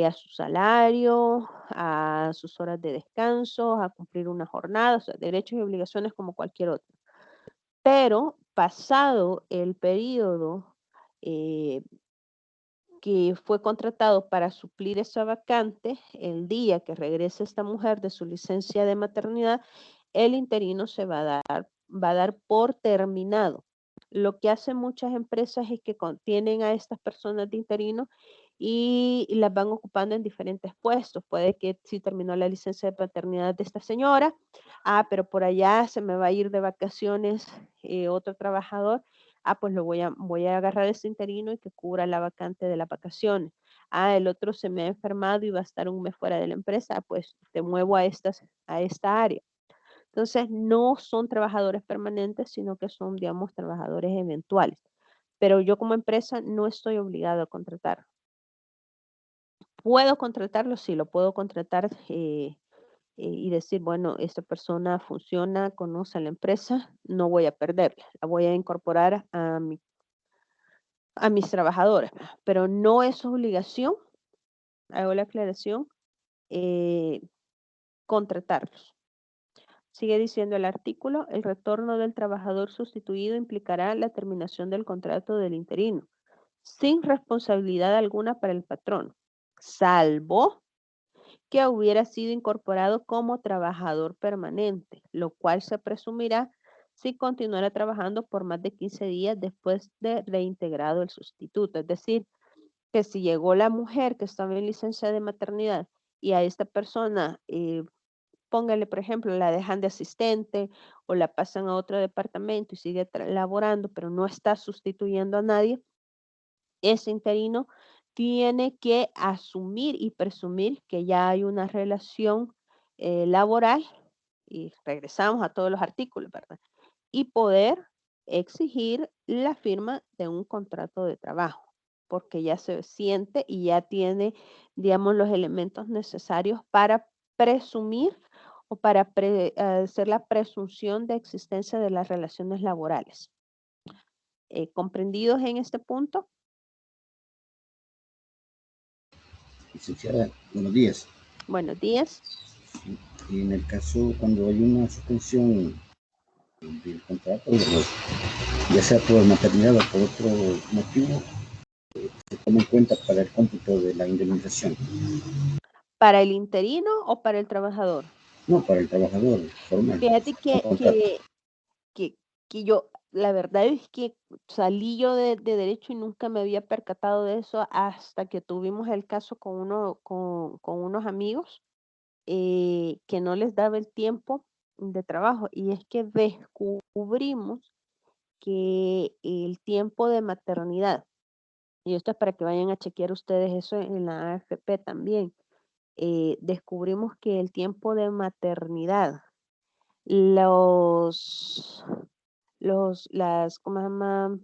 a su salario, a sus horas de descanso, a cumplir una jornada, o sea, derechos y obligaciones como cualquier otro. Pero pasado el periodo que fue contratado para suplir esa vacante, el día que regrese esta mujer de su licencia de maternidad, el interino se va a dar por terminado. Lo que hacen muchas empresas es que tienen a estas personas de interino y las van ocupando en diferentes puestos. Puede que si terminó la licencia de paternidad de esta señora, pero por allá se me va a ir de vacaciones otro trabajador. Pues voy a agarrar ese interino y que cubra la vacante de las vacaciones. El otro se me ha enfermado y va a estar un mes fuera de la empresa, pues te muevo a esta área. Entonces, no son trabajadores permanentes, sino que son, digamos, trabajadores eventuales. Pero yo como empresa no estoy obligado a contratar. ¿Puedo contratarlo? Sí, lo puedo contratar y decir, bueno, esta persona funciona, conoce a la empresa, no voy a perderla, la voy a incorporar a mis trabajadores, pero no es obligación, hago la aclaración, contratarlos. Sigue diciendo el artículo: el retorno del trabajador sustituido implicará la terminación del contrato del interino, sin responsabilidad alguna para el patrón, salvo que hubiera sido incorporado como trabajador permanente, lo cual se presumirá si continuara trabajando por más de 15 días después de reintegrado el sustituto. Es decir, que si llegó la mujer que estaba en licencia de maternidad y a esta persona, póngale, por ejemplo, la dejan de asistente o la pasan a otro departamento y sigue laborando, pero no está sustituyendo a nadie, ese interino tiene que asumir y presumir que ya hay una relación laboral, y regresamos a todos los artículos, ¿verdad? Y poder exigir la firma de un contrato de trabajo, porque ya se siente y ya tiene, digamos, los elementos necesarios para presumir o para hacer la presunción de existencia de las relaciones laborales. ¿Comprendidos en este punto? Licenciada, buenos días. Buenos días. Y en el caso cuando hay una suspensión del contrato, ya sea por maternidad o por otro motivo, se toma en cuenta para el cómputo de la indemnización. ¿Para el interino o para el trabajador? No, para el trabajador formal. Fíjate que yo, la verdad es que salí yo de derecho y nunca me había percatado de eso hasta que tuvimos el caso con unos amigos que no les daba el tiempo de trabajo. Y es que descubrimos que el tiempo de maternidad, y esto es para que vayan a chequear ustedes eso en la AFP también, descubrimos que el tiempo de maternidad, los, ¿cómo se llama?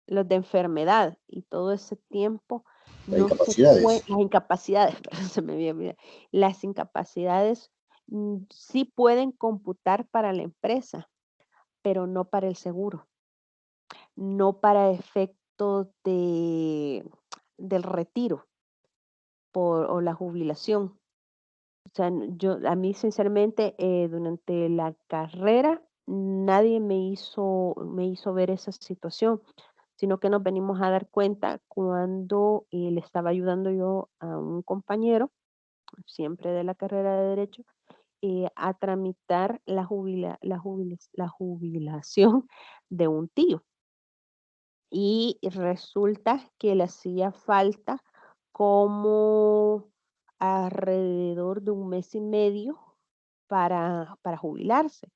Los de enfermedad y todo ese tiempo Las no se puede, incapacidades. las incapacidades, perdón, se me había olvidado, las incapacidades sí pueden computar para la empresa, pero no para el seguro, no para efectos del retiro o la jubilación. O sea, a mí sinceramente, durante la carrera nadie me hizo ver esa situación, sino que nos venimos a dar cuenta cuando le estaba ayudando yo a un compañero, siempre de la carrera de Derecho, a tramitar la jubilación de un tío. Y resulta que le hacía falta como alrededor de 1 mes y medio para jubilarse,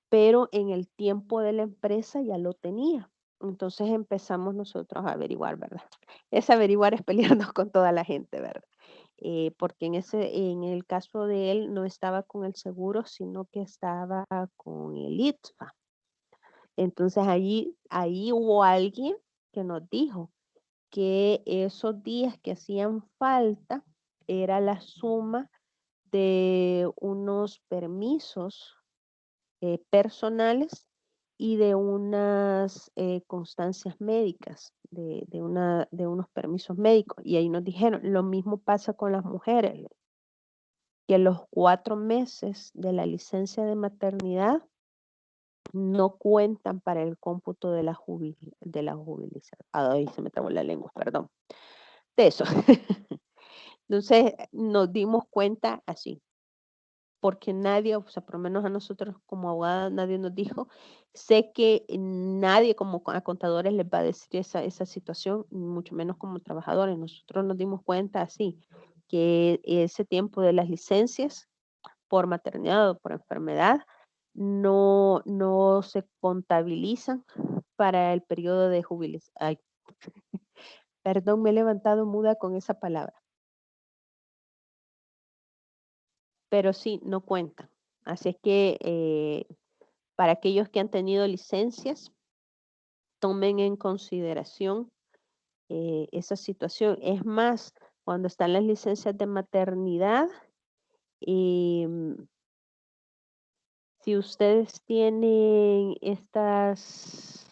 pero en el tiempo de la empresa ya lo tenía. Entonces empezamos nosotros a averiguar, ¿verdad? Es averiguar, es pelearnos con toda la gente, ¿verdad? Porque en el caso de él no estaba con el seguro, sino que estaba con el ITFA. Entonces ahí hubo alguien que nos dijo que esos días que hacían falta era la suma de unos permisos personales y de unas constancias médicas, de unos permisos médicos. Y ahí nos dijeron, lo mismo pasa con las mujeres, que los 4 meses de la licencia de maternidad no cuentan para el cómputo de la jubilación. Ay, se me trabó la lengua, perdón. De eso. Entonces nos dimos cuenta así, porque nadie, o sea, por lo menos a nosotros como abogadas, nadie nos dijo. Sé que nadie como a contadores les va a decir esa situación, mucho menos como trabajadores. Nosotros nos dimos cuenta así, que ese tiempo de las licencias por maternidad o por enfermedad no se contabilizan para el periodo de jubilación. Ay, perdón, me he levantado muda con esa palabra. Pero sí, no cuentan. Así es que para aquellos que han tenido licencias, tomen en consideración esa situación. Es más, cuando están las licencias de maternidad, em, si ustedes tienen estos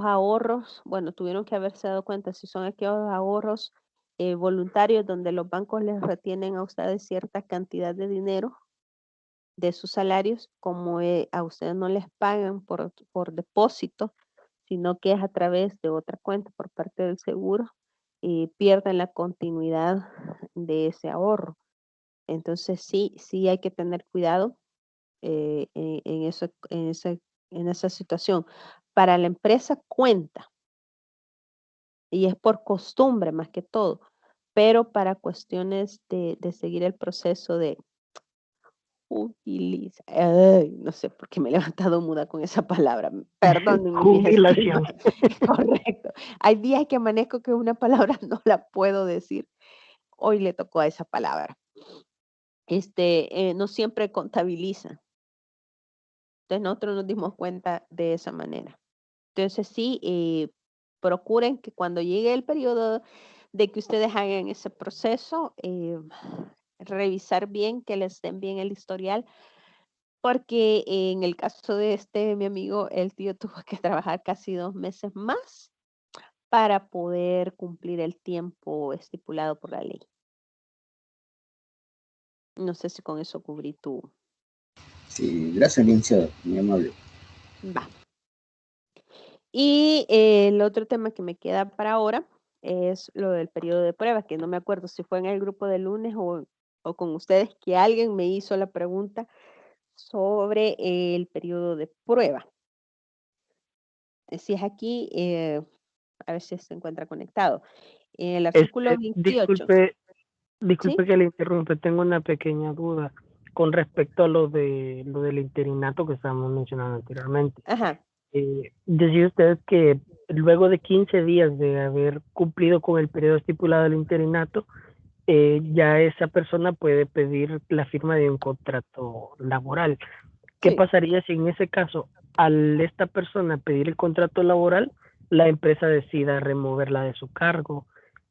ahorros, bueno, tuvieron que haberse dado cuenta si son aquellos ahorros voluntarios donde los bancos les retienen a ustedes cierta cantidad de dinero de sus salarios, como a ustedes no les pagan por depósito, sino que es a través de otra cuenta por parte del seguro, pierden la continuidad de ese ahorro. Entonces sí hay que tener cuidado en esa situación. Para la empresa cuenta y es por costumbre más que todo, pero para cuestiones de seguir el proceso de ay, no sé por qué me he levantado muda con esa palabra. Perdónenme mis Jubilación. correcto. Hay días que amanezco que una palabra no la puedo decir. Hoy le tocó a esa palabra. No siempre contabiliza. Entonces nosotros nos dimos cuenta de esa manera. Entonces sí, procuren que cuando llegue el periodo de que ustedes hagan ese proceso, revisar bien, que les den bien el historial, porque en el caso de mi amigo, el tío tuvo que trabajar casi 2 meses más para poder cumplir el tiempo estipulado por la ley. No sé si con eso cubrí tu... Sí, gracias, licenciado, muy amable. Va. Y el otro tema que me queda para ahora es lo del periodo de prueba, que no me acuerdo si fue en el grupo de lunes o con ustedes que alguien me hizo la pregunta sobre el periodo de prueba. Si es aquí, a ver si se encuentra conectado. El artículo 28. Disculpe ¿Sí? que le interrumpa, tengo una pequeña duda con respecto a lo del interinato que estábamos mencionando anteriormente. Ajá. Decía usted que luego de 15 días de haber cumplido con el periodo estipulado del interinato, ya esa persona puede pedir la firma de un contrato laboral. ¿Qué Sí. pasaría si en ese caso, al esta persona pedir el contrato laboral, la empresa decida removerla de su cargo?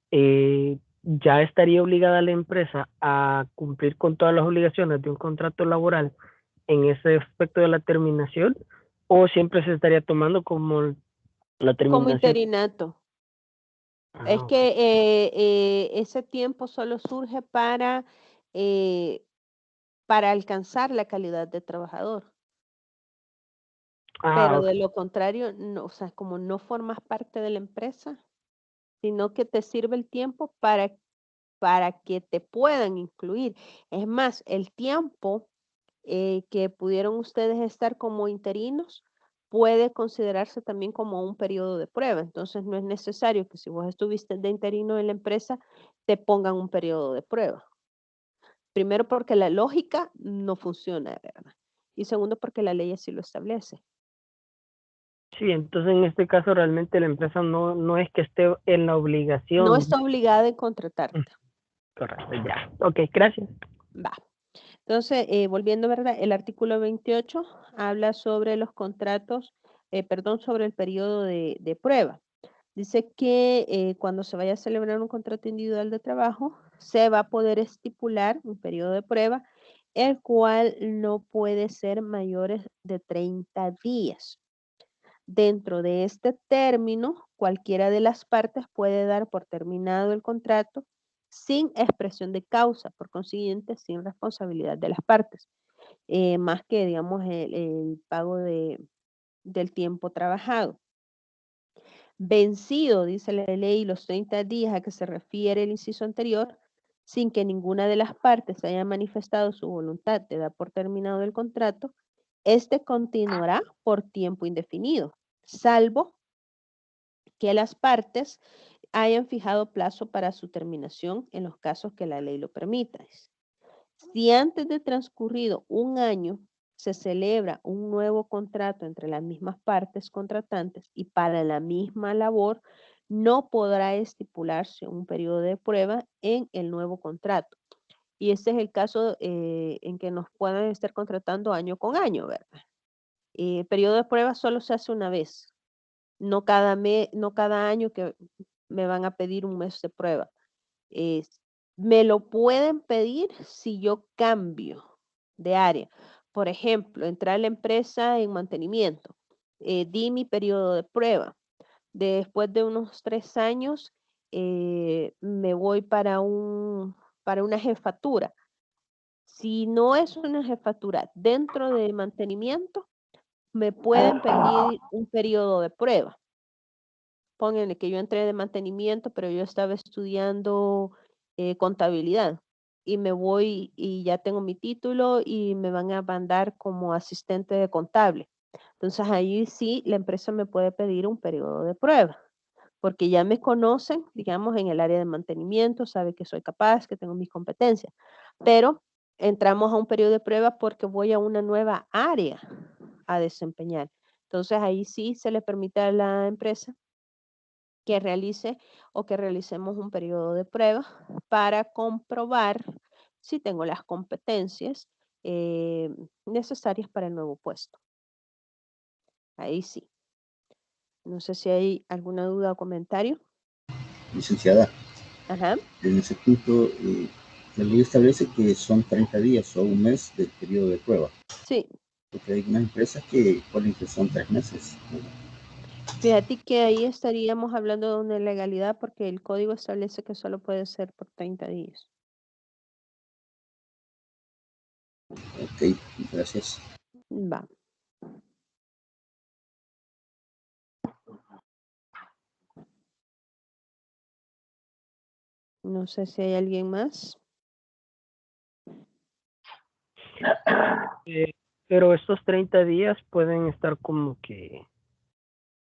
¿Ya estaría obligada la empresa a cumplir con todas las obligaciones de un contrato laboral en ese aspecto de la terminación? ¿O siempre se estaría tomando como la Como terminación? interinato. Es Ok. que ese tiempo solo surge para alcanzar la calidad de trabajador. Pero Ok. de lo contrario, no, o sea, como no formas parte de la empresa, sino que te sirve el tiempo para que te puedan incluir. Es más, el tiempo que pudieron ustedes estar como interinos puede considerarse también como un periodo de prueba. Entonces, no es necesario que si vos estuviste de interino en la empresa, te pongan un periodo de prueba. Primero, porque la lógica no funciona, ¿verdad? Y segundo, porque la ley así lo establece. Sí, entonces en este caso realmente la empresa no es que esté en la No obligación. está obligada en contratarte. Correcto, ya. Ok, gracias. Va. Entonces, volviendo, ¿verdad? El artículo 28 habla sobre los contratos, sobre el periodo de prueba. Dice que cuando se vaya a celebrar un contrato individual de trabajo, se va a poder estipular un periodo de prueba, el cual no puede ser mayores de 30 días. Dentro de este término, cualquiera de las partes puede dar por terminado el contrato sin expresión de causa, por consiguiente, sin responsabilidad de las partes, más que, digamos, el pago del tiempo trabajado. Vencido, dice la ley, los 30 días a que se refiere el inciso anterior, sin que ninguna de las partes haya manifestado su voluntad de dar por terminado el contrato, este continuará por tiempo indefinido, salvo que las partes hayan fijado plazo para su terminación en los casos que la ley lo permita. Si antes de transcurrido un año se celebra un nuevo contrato entre las mismas partes contratantes y para la misma labor, no podrá estipularse un periodo de prueba en el nuevo contrato. Y este es el caso en que nos puedan estar contratando año con año, ¿verdad? El periodo de prueba solo se hace una vez, no cada año que me van a pedir un mes de prueba. Me lo pueden pedir si yo cambio de área. Por ejemplo, entrar a la empresa en mantenimiento. Di mi periodo de prueba. Después de unos 3 años, me voy para una jefatura. Si no es una jefatura dentro de mantenimiento, me pueden pedir un periodo de prueba. Pónganle que yo entré de mantenimiento, pero yo estaba estudiando contabilidad y me voy y ya tengo mi título y me van a mandar como asistente de contable. Entonces ahí sí la empresa me puede pedir un periodo de prueba, porque ya me conocen, digamos, en el área de mantenimiento, sabe que soy capaz, que tengo mis competencias, pero entramos a un periodo de prueba porque voy a una nueva área a desempeñar. Entonces ahí sí se le permite a la empresa que realice o que realicemos un periodo de prueba para comprobar si tengo las competencias necesarias para el nuevo puesto. Ahí sí. No sé si hay alguna duda o comentario. Licenciada, Ajá. en ese punto, la ley establece que son 30 días o un mes de periodo de prueba, Sí. porque hay unas empresas que ponen que son 3 meses. Fíjate que ahí estaríamos hablando de una ilegalidad porque el código establece que solo puede ser por 30 días. Ok, gracias. Va. No sé si hay alguien más. Pero estos 30 días pueden estar como que,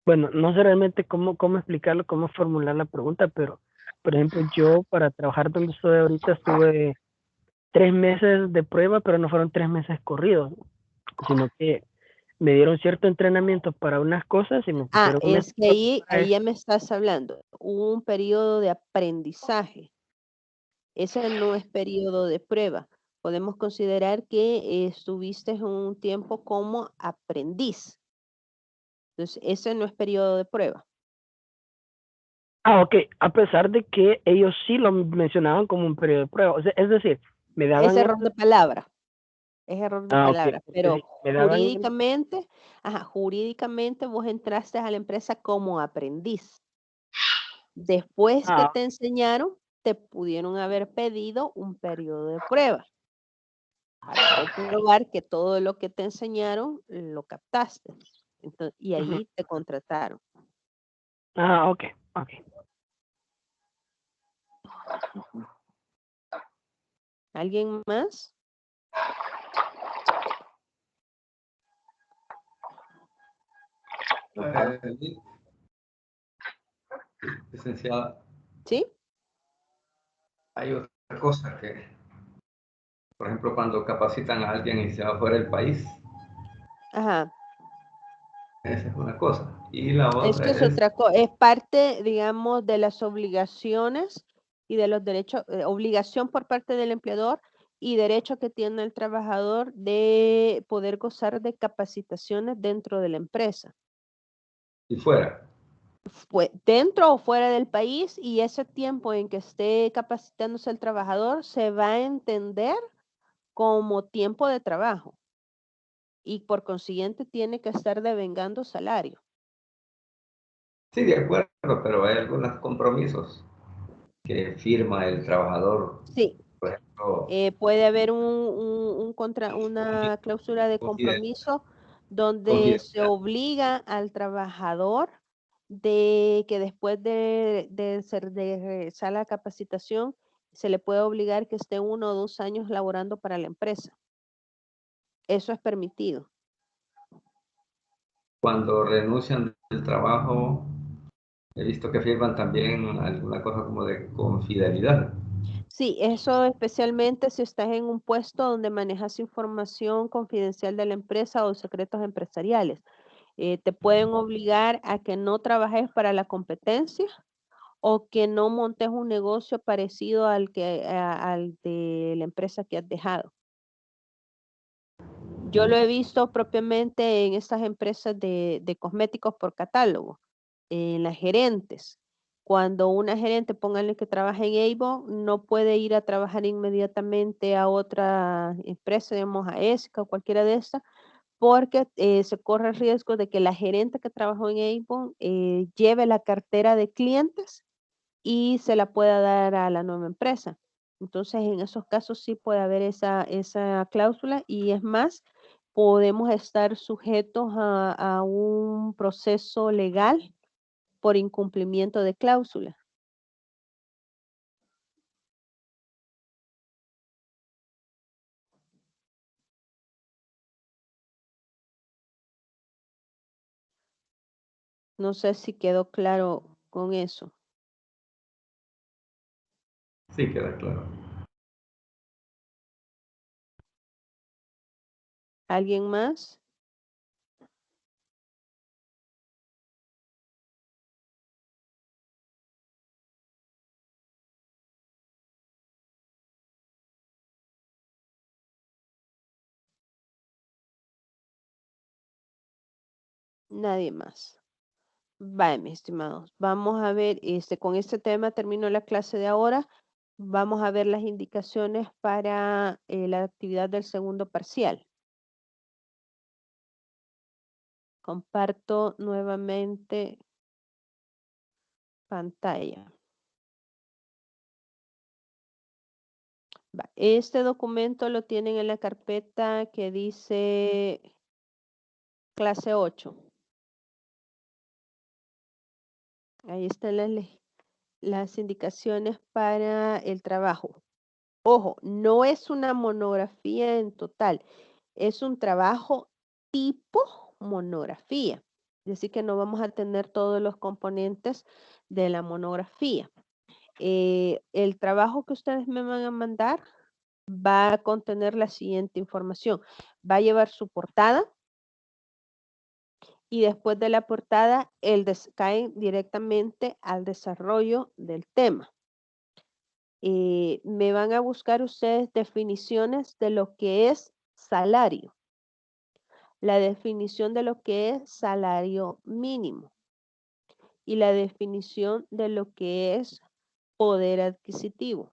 bueno, no sé realmente cómo explicarlo, cómo formular la pregunta, pero, por ejemplo, yo para trabajar donde estoy ahorita estuve 3 meses de prueba, pero no fueron 3 meses corridos, sino que me dieron cierto entrenamiento para unas cosas y me pusieron un mes Es que ahí ya me estás hablando. Un periodo de aprendizaje. Ese no es periodo de prueba. Podemos considerar que estuviste un tiempo como aprendiz. Entonces, ese no es periodo de prueba. Ah, ok. A pesar de que ellos sí lo mencionaban como un periodo de prueba. O sea, es decir, me daban... Es error de palabra. Es error de Ah, ok. palabra. Es Pero decir, me daban... jurídicamente vos entraste a la empresa como aprendiz. Después que Ah, te enseñaron, te pudieron haber pedido un periodo de prueba para comprobar que todo lo que te enseñaron lo captaste. Entonces, y ujú. ahí te contrataron. Ah, ok, ok. ¿Alguien más? Licenciada, ¿Sí? hay otra cosa que, por ejemplo, cuando capacitan a alguien y se va fuera del país, Ajá. esa es una cosa. Y la otra Esto es es, otra cosa. Es parte, digamos, de las obligaciones y de los derechos, obligación por parte del empleador y derecho que tiene el trabajador de poder gozar de capacitaciones dentro de la empresa. y fuera. Dentro o fuera del país, y ese tiempo en que esté capacitándose el trabajador se va a entender como tiempo de trabajo y por consiguiente tiene que estar devengando salario. Sí, de acuerdo, pero hay algunos compromisos que firma el trabajador, Sí, por ejemplo, puede haber una cláusula de confide- compromiso donde se confidencial. obliga al trabajador de que después de regresar a la capacitación se le puede obligar que esté 1 o 2 años laborando para la empresa. Eso es permitido. Cuando renuncian del trabajo, he visto que firman también alguna cosa como de confidencialidad. Sí, eso especialmente si estás en un puesto donde manejas información confidencial de la empresa o secretos empresariales. Te pueden obligar a que no trabajes para la competencia o que no montes un negocio parecido al de la empresa que has dejado. Yo lo he visto propiamente en estas empresas de cosméticos por catálogo, en las gerentes. Cuando una gerente, pónganle que trabaja en Avon, no puede ir a trabajar inmediatamente a otra empresa, digamos a ESCA o cualquiera de estas, porque se corre el riesgo de que la gerente que trabajó en Avon lleve la cartera de clientes y se la pueda dar a la nueva empresa. Entonces, en esos casos sí puede haber esa cláusula y es más, podemos estar sujetos a un proceso legal por incumplimiento de cláusula. No sé si quedó claro con eso. Sí, queda claro. ¿Alguien más? Nadie más. Vale, mis estimados. Vamos a ver, con este tema termino la clase de ahora. Vamos a ver las indicaciones para la actividad del segundo parcial. Comparto nuevamente pantalla. Este documento lo tienen en la carpeta que dice clase 8. Ahí están las indicaciones para el trabajo. Ojo, no es una monografía en total, es un trabajo tipo monografía. Es decir, que no vamos a tener todos los componentes de la monografía. El trabajo que ustedes me van a mandar va a contener la siguiente información. Va a llevar su portada y después de la portada caen directamente al desarrollo del tema. me van a buscar ustedes definiciones de lo que es salario, la definición de lo que es salario mínimo y la definición de lo que es poder adquisitivo.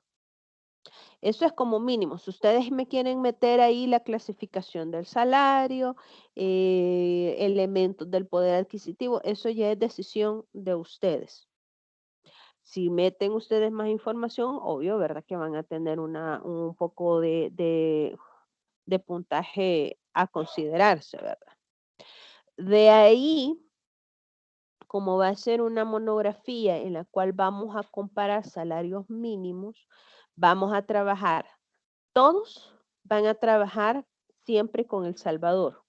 Eso es como mínimo. Si ustedes me quieren meter ahí la clasificación del salario, elementos del poder adquisitivo, eso ya es decisión de ustedes. Si meten ustedes más información, obvio, ¿verdad? Que van a tener un poco de puntaje a considerarse, ¿verdad? De ahí, como va a ser una monografía en la cual vamos a comparar salarios mínimos, vamos a trabajar, todos van a trabajar siempre con El Salvador.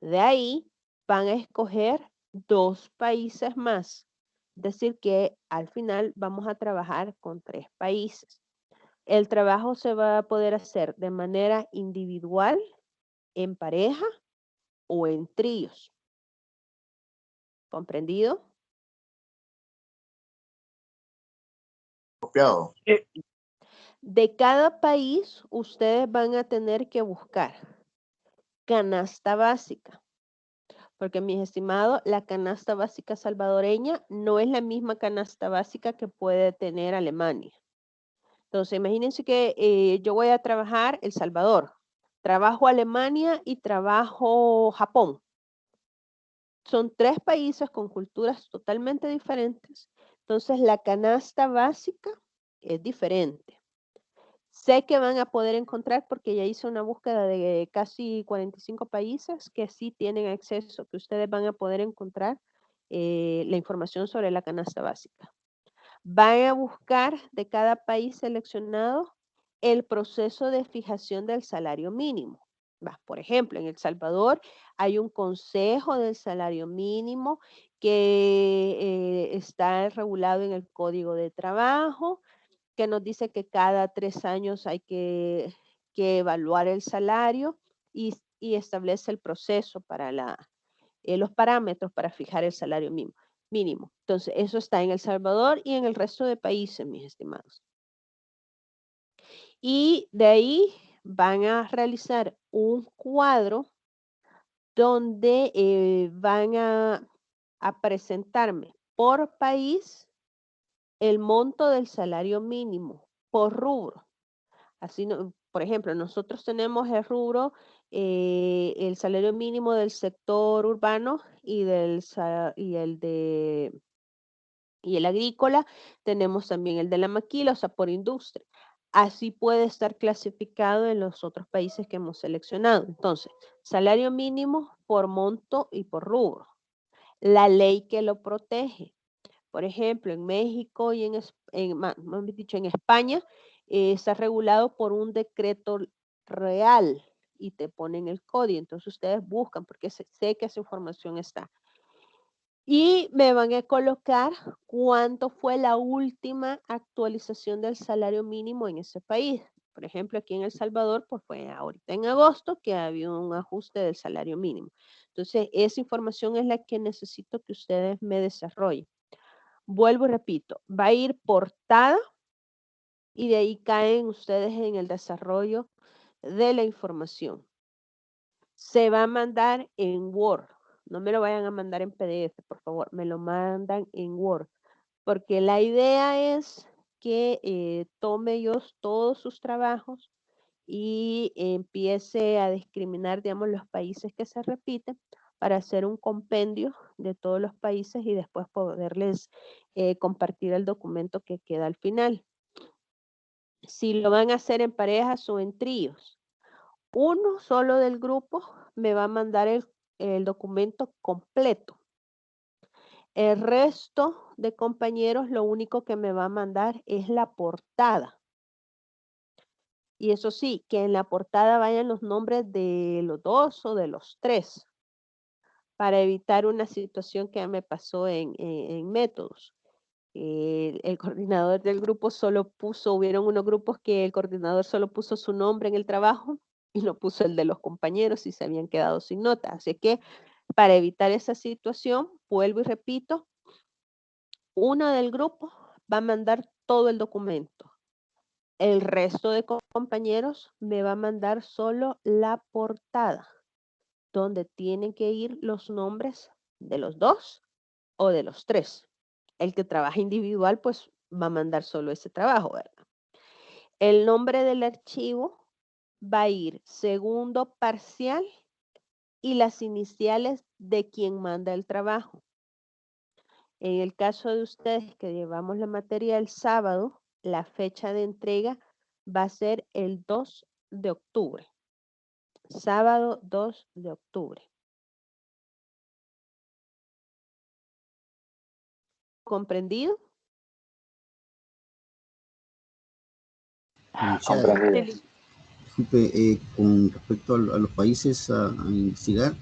De ahí van a escoger 2 países más. Es decir, que al final vamos a trabajar con 3 países. El trabajo se va a poder hacer de manera individual, en pareja o en tríos. ¿Comprendido? Copiado. De cada país, ustedes van a tener que buscar canasta básica. Porque, mis estimados, la canasta básica salvadoreña no es la misma canasta básica que puede tener Alemania. Entonces, imagínense que yo voy a trabajar El Salvador, trabajo Alemania y trabajo Japón. Son 3 países con culturas totalmente diferentes. Entonces, la canasta básica es diferente. Sé que van a poder encontrar, porque ya hice una búsqueda de casi 45 países que sí tienen acceso, que ustedes van a poder encontrar la información sobre la canasta básica. Van a buscar de cada país seleccionado el proceso de fijación del salario mínimo. Por ejemplo, en El Salvador hay un consejo del salario mínimo que está regulado en el Código de Trabajo, que nos dice que cada 3 años hay que evaluar el salario y establece el proceso para los parámetros para fijar el salario mínimo. Entonces, eso está en El Salvador y en el resto de países, mis estimados. Y de ahí van a realizar un cuadro donde van a presentarme por país el monto del salario mínimo por rubro. Así, por ejemplo, nosotros tenemos el rubro, el salario mínimo del sector urbano y el agrícola. Tenemos también el de la maquila, o sea, por industria. Así puede estar clasificado en los otros países que hemos seleccionado. Entonces, salario mínimo por monto y por rubro. La ley que lo protege. Por ejemplo, en México y en España, está regulado por un decreto real y te ponen el código. Entonces ustedes buscan, porque sé que esa información está. Y me van a colocar cuánto fue la última actualización del salario mínimo en ese país. Por ejemplo, aquí en El Salvador, pues fue ahorita en agosto que había un ajuste del salario mínimo. Entonces, esa información es la que necesito que ustedes me desarrollen. Vuelvo y repito, va a ir portada y de ahí caen ustedes en el desarrollo de la información. Se va a mandar en Word. No me lo vayan a mandar en PDF, por favor. Me lo mandan en Word. Porque la idea es que tome yo todos sus trabajos y empiece a discriminar, digamos, los países que se repiten para hacer un compendio de todos los países y después poderles compartir el documento que queda al final. Si lo van a hacer en parejas o en tríos, uno solo del grupo me va a mandar el documento completo. El resto de compañeros lo único que me va a mandar es la portada. Y eso sí, que en la portada vayan los nombres de los 2 o de los 3, para evitar una situación que me pasó en métodos. El coordinador del grupo hubieron unos grupos que el coordinador solo puso su nombre en el trabajo y no puso el de los compañeros y se habían quedado sin nota. Así que para evitar esa situación, vuelvo y repito, uno del grupo va a mandar todo el documento. El resto de compañeros me va a mandar solo la portada, donde tienen que ir los nombres de los 2 o de los 3. El que trabaja individual, pues va a mandar solo ese trabajo, ¿verdad? El nombre del archivo va a ir segundo parcial y las iniciales de quien manda el trabajo. En el caso de ustedes que llevamos la materia el sábado, la fecha de entrega va a ser el 2 de octubre. Sábado 2 de octubre. ¿Comprendido? Comprendido. Disculpe, con respecto a los países a investigar,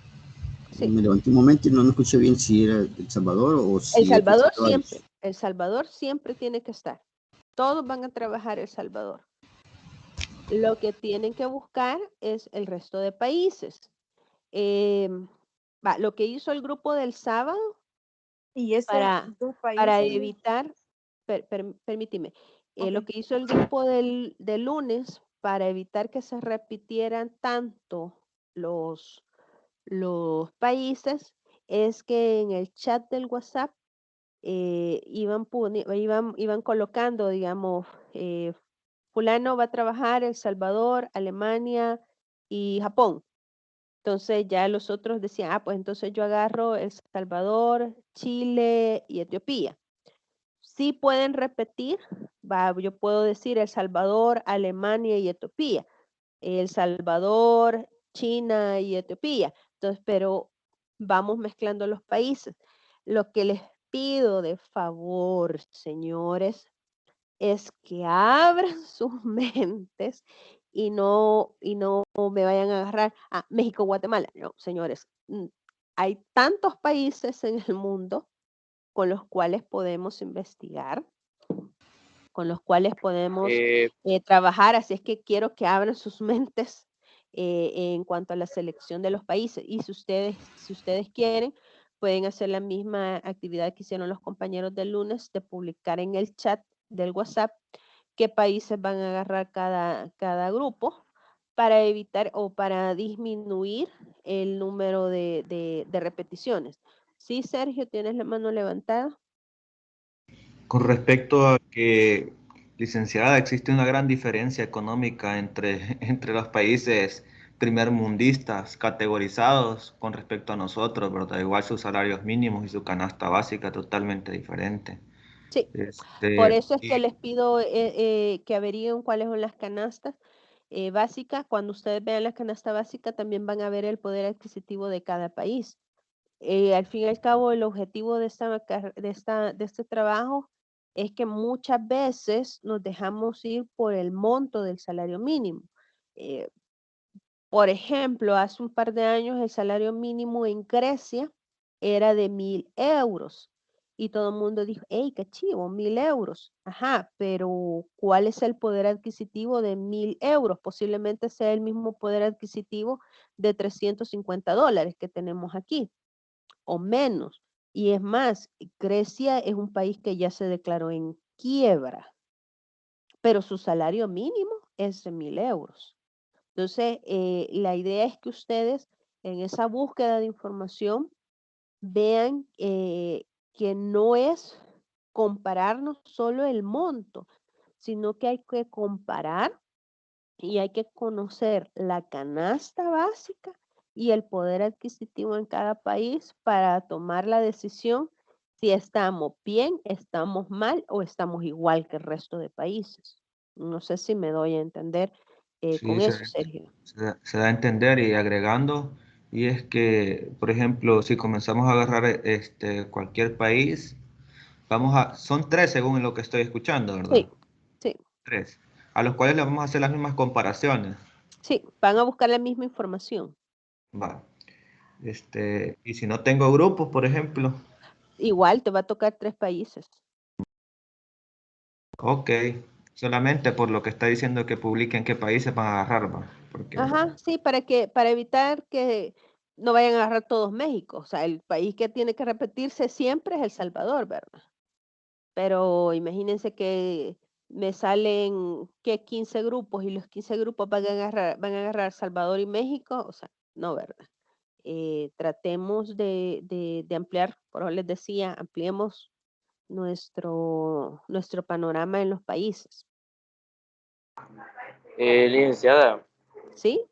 Sí. me levanté un momento y no escuché bien si era El Salvador o si El Salvador es varios. siempre. El Salvador siempre tiene que estar. Todos van a trabajar El Salvador. Lo que tienen que buscar es el resto de países. Lo que hizo el grupo del sábado Y esos para, dos para países, evitar, permíteme, lo ok, que hizo el grupo del lunes para evitar que se repitieran tanto los países es que en el chat del WhatsApp iban colocando, digamos, fulano va a trabajar El Salvador, Alemania y Japón. Entonces ya los otros decían, pues entonces yo agarro El Salvador, Chile y Etiopía. Sí pueden repetir, yo puedo decir El Salvador, Alemania y Etiopía. El Salvador, China y Etiopía. Entonces, pero vamos mezclando los países. Lo que les pido de favor, señores, es que abran sus mentes y no me vayan a agarrar a México, Guatemala. No, señores, hay tantos países en el mundo con los cuales podemos investigar, con los cuales podemos trabajar, así es que quiero que abran sus mentes en cuanto a la selección de los países. Y si ustedes quieren, pueden hacer la misma actividad que hicieron los compañeros del lunes, de publicar en el chat del WhatsApp qué países van a agarrar cada grupo para evitar o para disminuir el número de repeticiones. Sí, Sergio, tienes la mano levantada. Con respecto a que, licenciada, existe una gran diferencia económica entre los países primermundistas categorizados con respecto a nosotros, ¿verdad? Igual sus salarios mínimos y su canasta básica totalmente diferente. Sí, por eso es que Y les pido que averigüen cuáles son las canastas básicas. Cuando ustedes vean la canasta básica, también van a ver el poder adquisitivo de cada país. Al fin y al cabo, el objetivo de este trabajo es que muchas veces nos dejamos ir por el monto del salario mínimo. Eh, por ejemplo, hace un par de años el salario mínimo en Grecia era de 1.000 euros y todo el mundo dijo, hey, qué chivo, 1.000 euros. Ajá, pero ¿cuál es el poder adquisitivo de 1.000 euros? Posiblemente sea el mismo poder adquisitivo de $350 que tenemos aquí o menos. Y es más, Grecia es un país que ya se declaró en quiebra, pero su salario mínimo es de 1.000 euros. Entonces, la idea es que ustedes en esa búsqueda de información vean que no es compararnos solo el monto, sino que hay que comparar y hay que conocer la canasta básica y el poder adquisitivo en cada país para tomar la decisión si estamos bien, estamos mal o estamos igual que el resto de países. No sé si me doy a entender con sí, eso, Sergio. se da a entender y agregando, y es que, por ejemplo, si comenzamos a agarrar cualquier país, son tres según lo que estoy escuchando, ¿verdad? Sí, sí, Tres, a los cuales le vamos a hacer las mismas comparaciones. sí, van a buscar la misma información. Va. Y si no tengo grupos, por ejemplo, Igual te va a tocar 3 países. ok, solamente por lo que está diciendo que publiquen qué países van a agarrar, va. Porque, Ajá, sí, para evitar que no vayan a agarrar todos México. O sea, el país que tiene que repetirse siempre es El Salvador, ¿verdad? Pero imagínense que me salen que 15 grupos y los 15 grupos van a agarrar Salvador y México, o sea, no, ¿verdad? Tratemos de ampliar, por eso les decía, ampliemos nuestro panorama en los países. Licenciada, ¿Sí?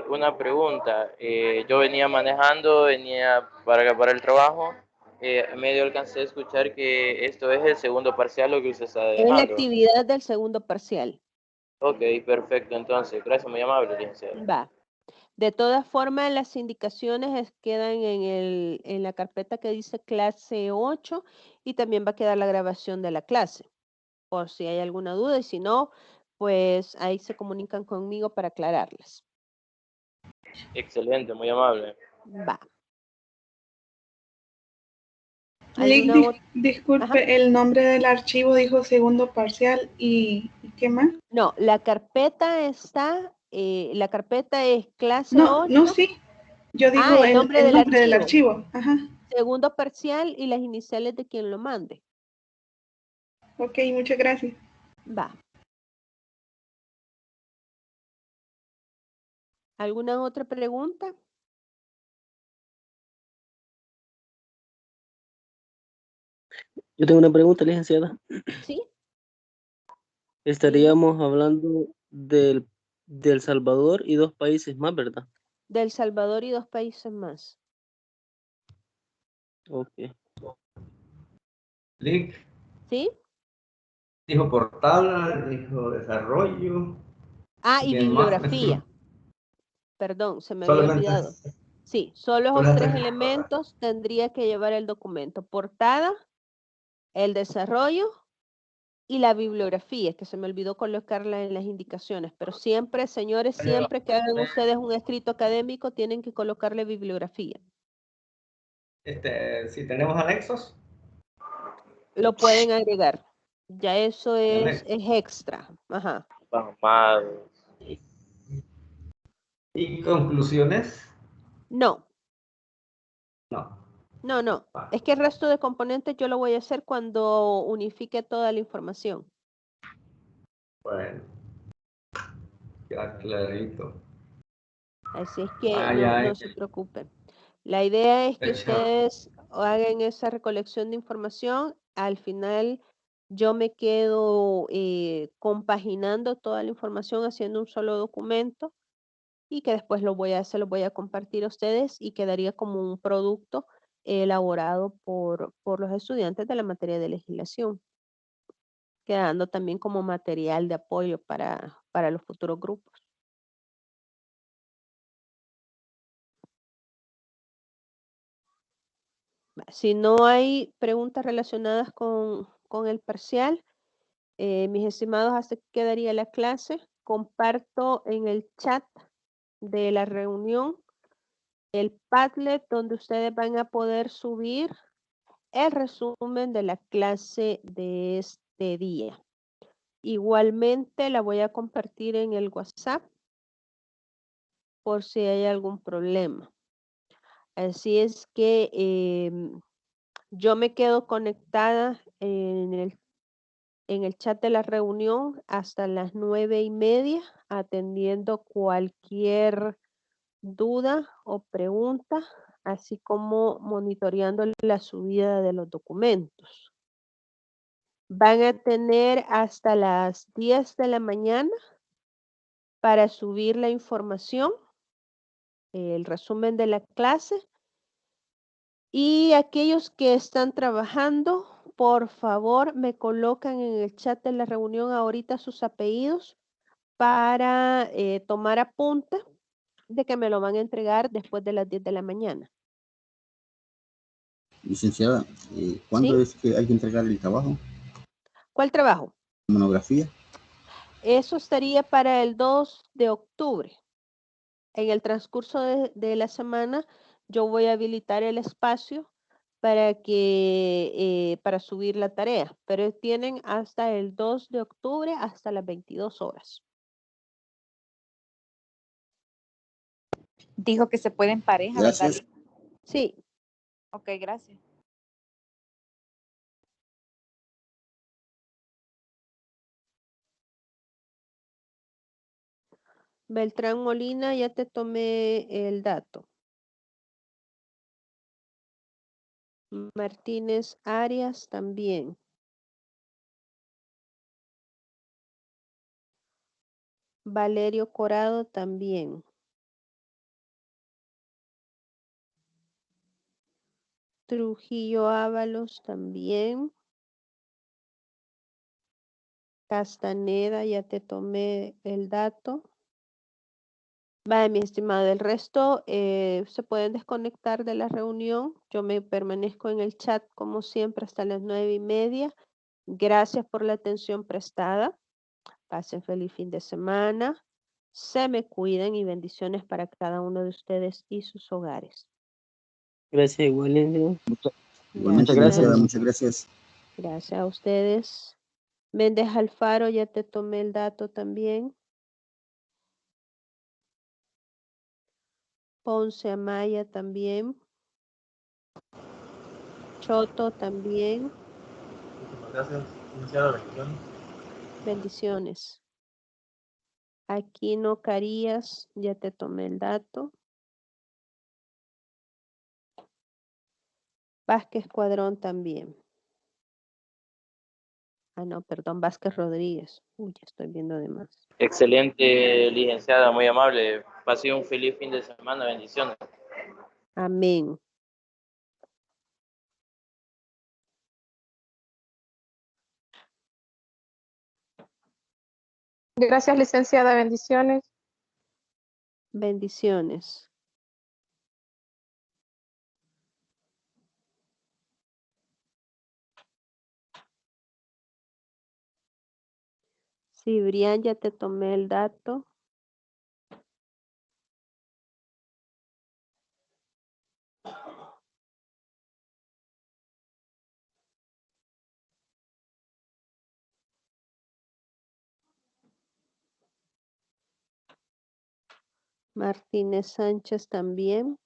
una pregunta. Yo venía manejando, venía para acá para el trabajo. Medio alcancé a escuchar que esto es el segundo parcial lo que usted está Es la dejando. actividad del segundo parcial. Ok, perfecto. Entonces, gracias, muy amable, licenciada. Va. De todas formas, las indicaciones quedan en la carpeta que dice clase 8 y también va a quedar la grabación de la clase, por si hay alguna duda y si no, pues ahí se comunican conmigo para aclararles. Excelente, muy amable. Va. Lick, ¿Alguna otra? disculpe, Ajá. el nombre del archivo dijo segundo parcial y ¿qué más? No, la carpeta está, la carpeta es clase No, 8. no, sí. Yo digo el nombre el del nombre del archivo. archivo. Ajá. Segundo parcial y las iniciales de quien lo mande. Ok, muchas gracias. Va. ¿Alguna otra pregunta? Yo tengo una pregunta, licenciada. ¿Sí? Estaríamos hablando del Salvador y 2 países más, ¿verdad? Del Salvador y 2 países más. Ok. Lick, ¿Sí? dijo portada, dijo desarrollo. Ah, y ¿Quién más? bibliografía. Perdón, se me había Solamente. olvidado. Sí, solo esos Solamente 3 elementos tendría que llevar el documento. Portada, el desarrollo y la bibliografía, que se me olvidó colocarla en las indicaciones. Pero siempre, señores, siempre que hagan ustedes un escrito académico, tienen que colocarle bibliografía. Si tenemos anexos. Lo pueden agregar. Ya eso es Anexos. extra. Ajá. Vamos. ¿Y conclusiones? No. No. No. Es que el resto de componentes yo lo voy a hacer cuando unifique toda la información. Bueno. Ya clarito. Así es que Vaya, no se preocupen. La idea es que hecho. ustedes hagan esa recolección de información. Al final yo me quedo compaginando toda la información, haciendo un solo documento y que después se lo voy a compartir a ustedes y quedaría como un producto elaborado por los estudiantes de la materia de legislación, quedando también como material de apoyo para los futuros grupos. Si no hay preguntas relacionadas con el parcial, mis estimados, hasta aquí quedaría la clase. Comparto en el chat de la reunión el Padlet donde ustedes van a poder subir el resumen de la clase de este día. Igualmente la voy a compartir en el WhatsApp por si hay algún problema. Así es que yo me quedo conectada en el chat de la reunión hasta las 9:30, atendiendo cualquier duda o pregunta, así como monitoreando la subida de los documentos. Van a tener hasta las 10 de la mañana para subir la información, el resumen de la clase. Y aquellos que están trabajando, por favor, me colocan en el chat de la reunión ahorita sus apellidos para tomar apunte de que me lo van a entregar después de las 10 de la mañana. Licenciada, ¿cuándo ¿Sí? es que hay que entregar el trabajo? ¿Cuál trabajo? Monografía. Eso estaría para el 2 de octubre. En el transcurso de la semana, yo voy a habilitar el espacio para subir la tarea, pero tienen hasta el 2 de octubre hasta las 22 horas. Dijo que se puede en pareja, Gracias. ¿verdad? Sí. Ok, gracias. Beltrán Molina, ya te tomé el dato. Martínez Arias también. Valerio Corado también. Trujillo Ábalos también. Castaneda, ya te tomé el dato. Vale, mi estimado, el resto se pueden desconectar de la reunión. Yo me permanezco en el chat como siempre hasta las 9:30. Gracias por la atención prestada. Pasen feliz fin de semana. Se me cuiden y bendiciones para cada uno de ustedes y sus hogares. Gracias, igual, Lidia. Igualmente, Muchas licenciada, gracias. muchas gracias. Gracias a ustedes. Méndez Alfaro, ya te tomé el dato también. Ponce Amaya también. Choto también. Gracias, licenciada. Bendiciones. Bendiciones. Aquino Carías, ya te tomé el dato. Vázquez Cuadrón también. Ah, no, perdón, Vázquez Rodríguez. Uy, ya estoy viendo de más. Excelente, licenciada, muy amable. Pase un feliz fin de semana, bendiciones. Amén. Gracias, licenciada. Bendiciones. Bendiciones. Cibrián, ya te tomé el dato. Martínez Sánchez también.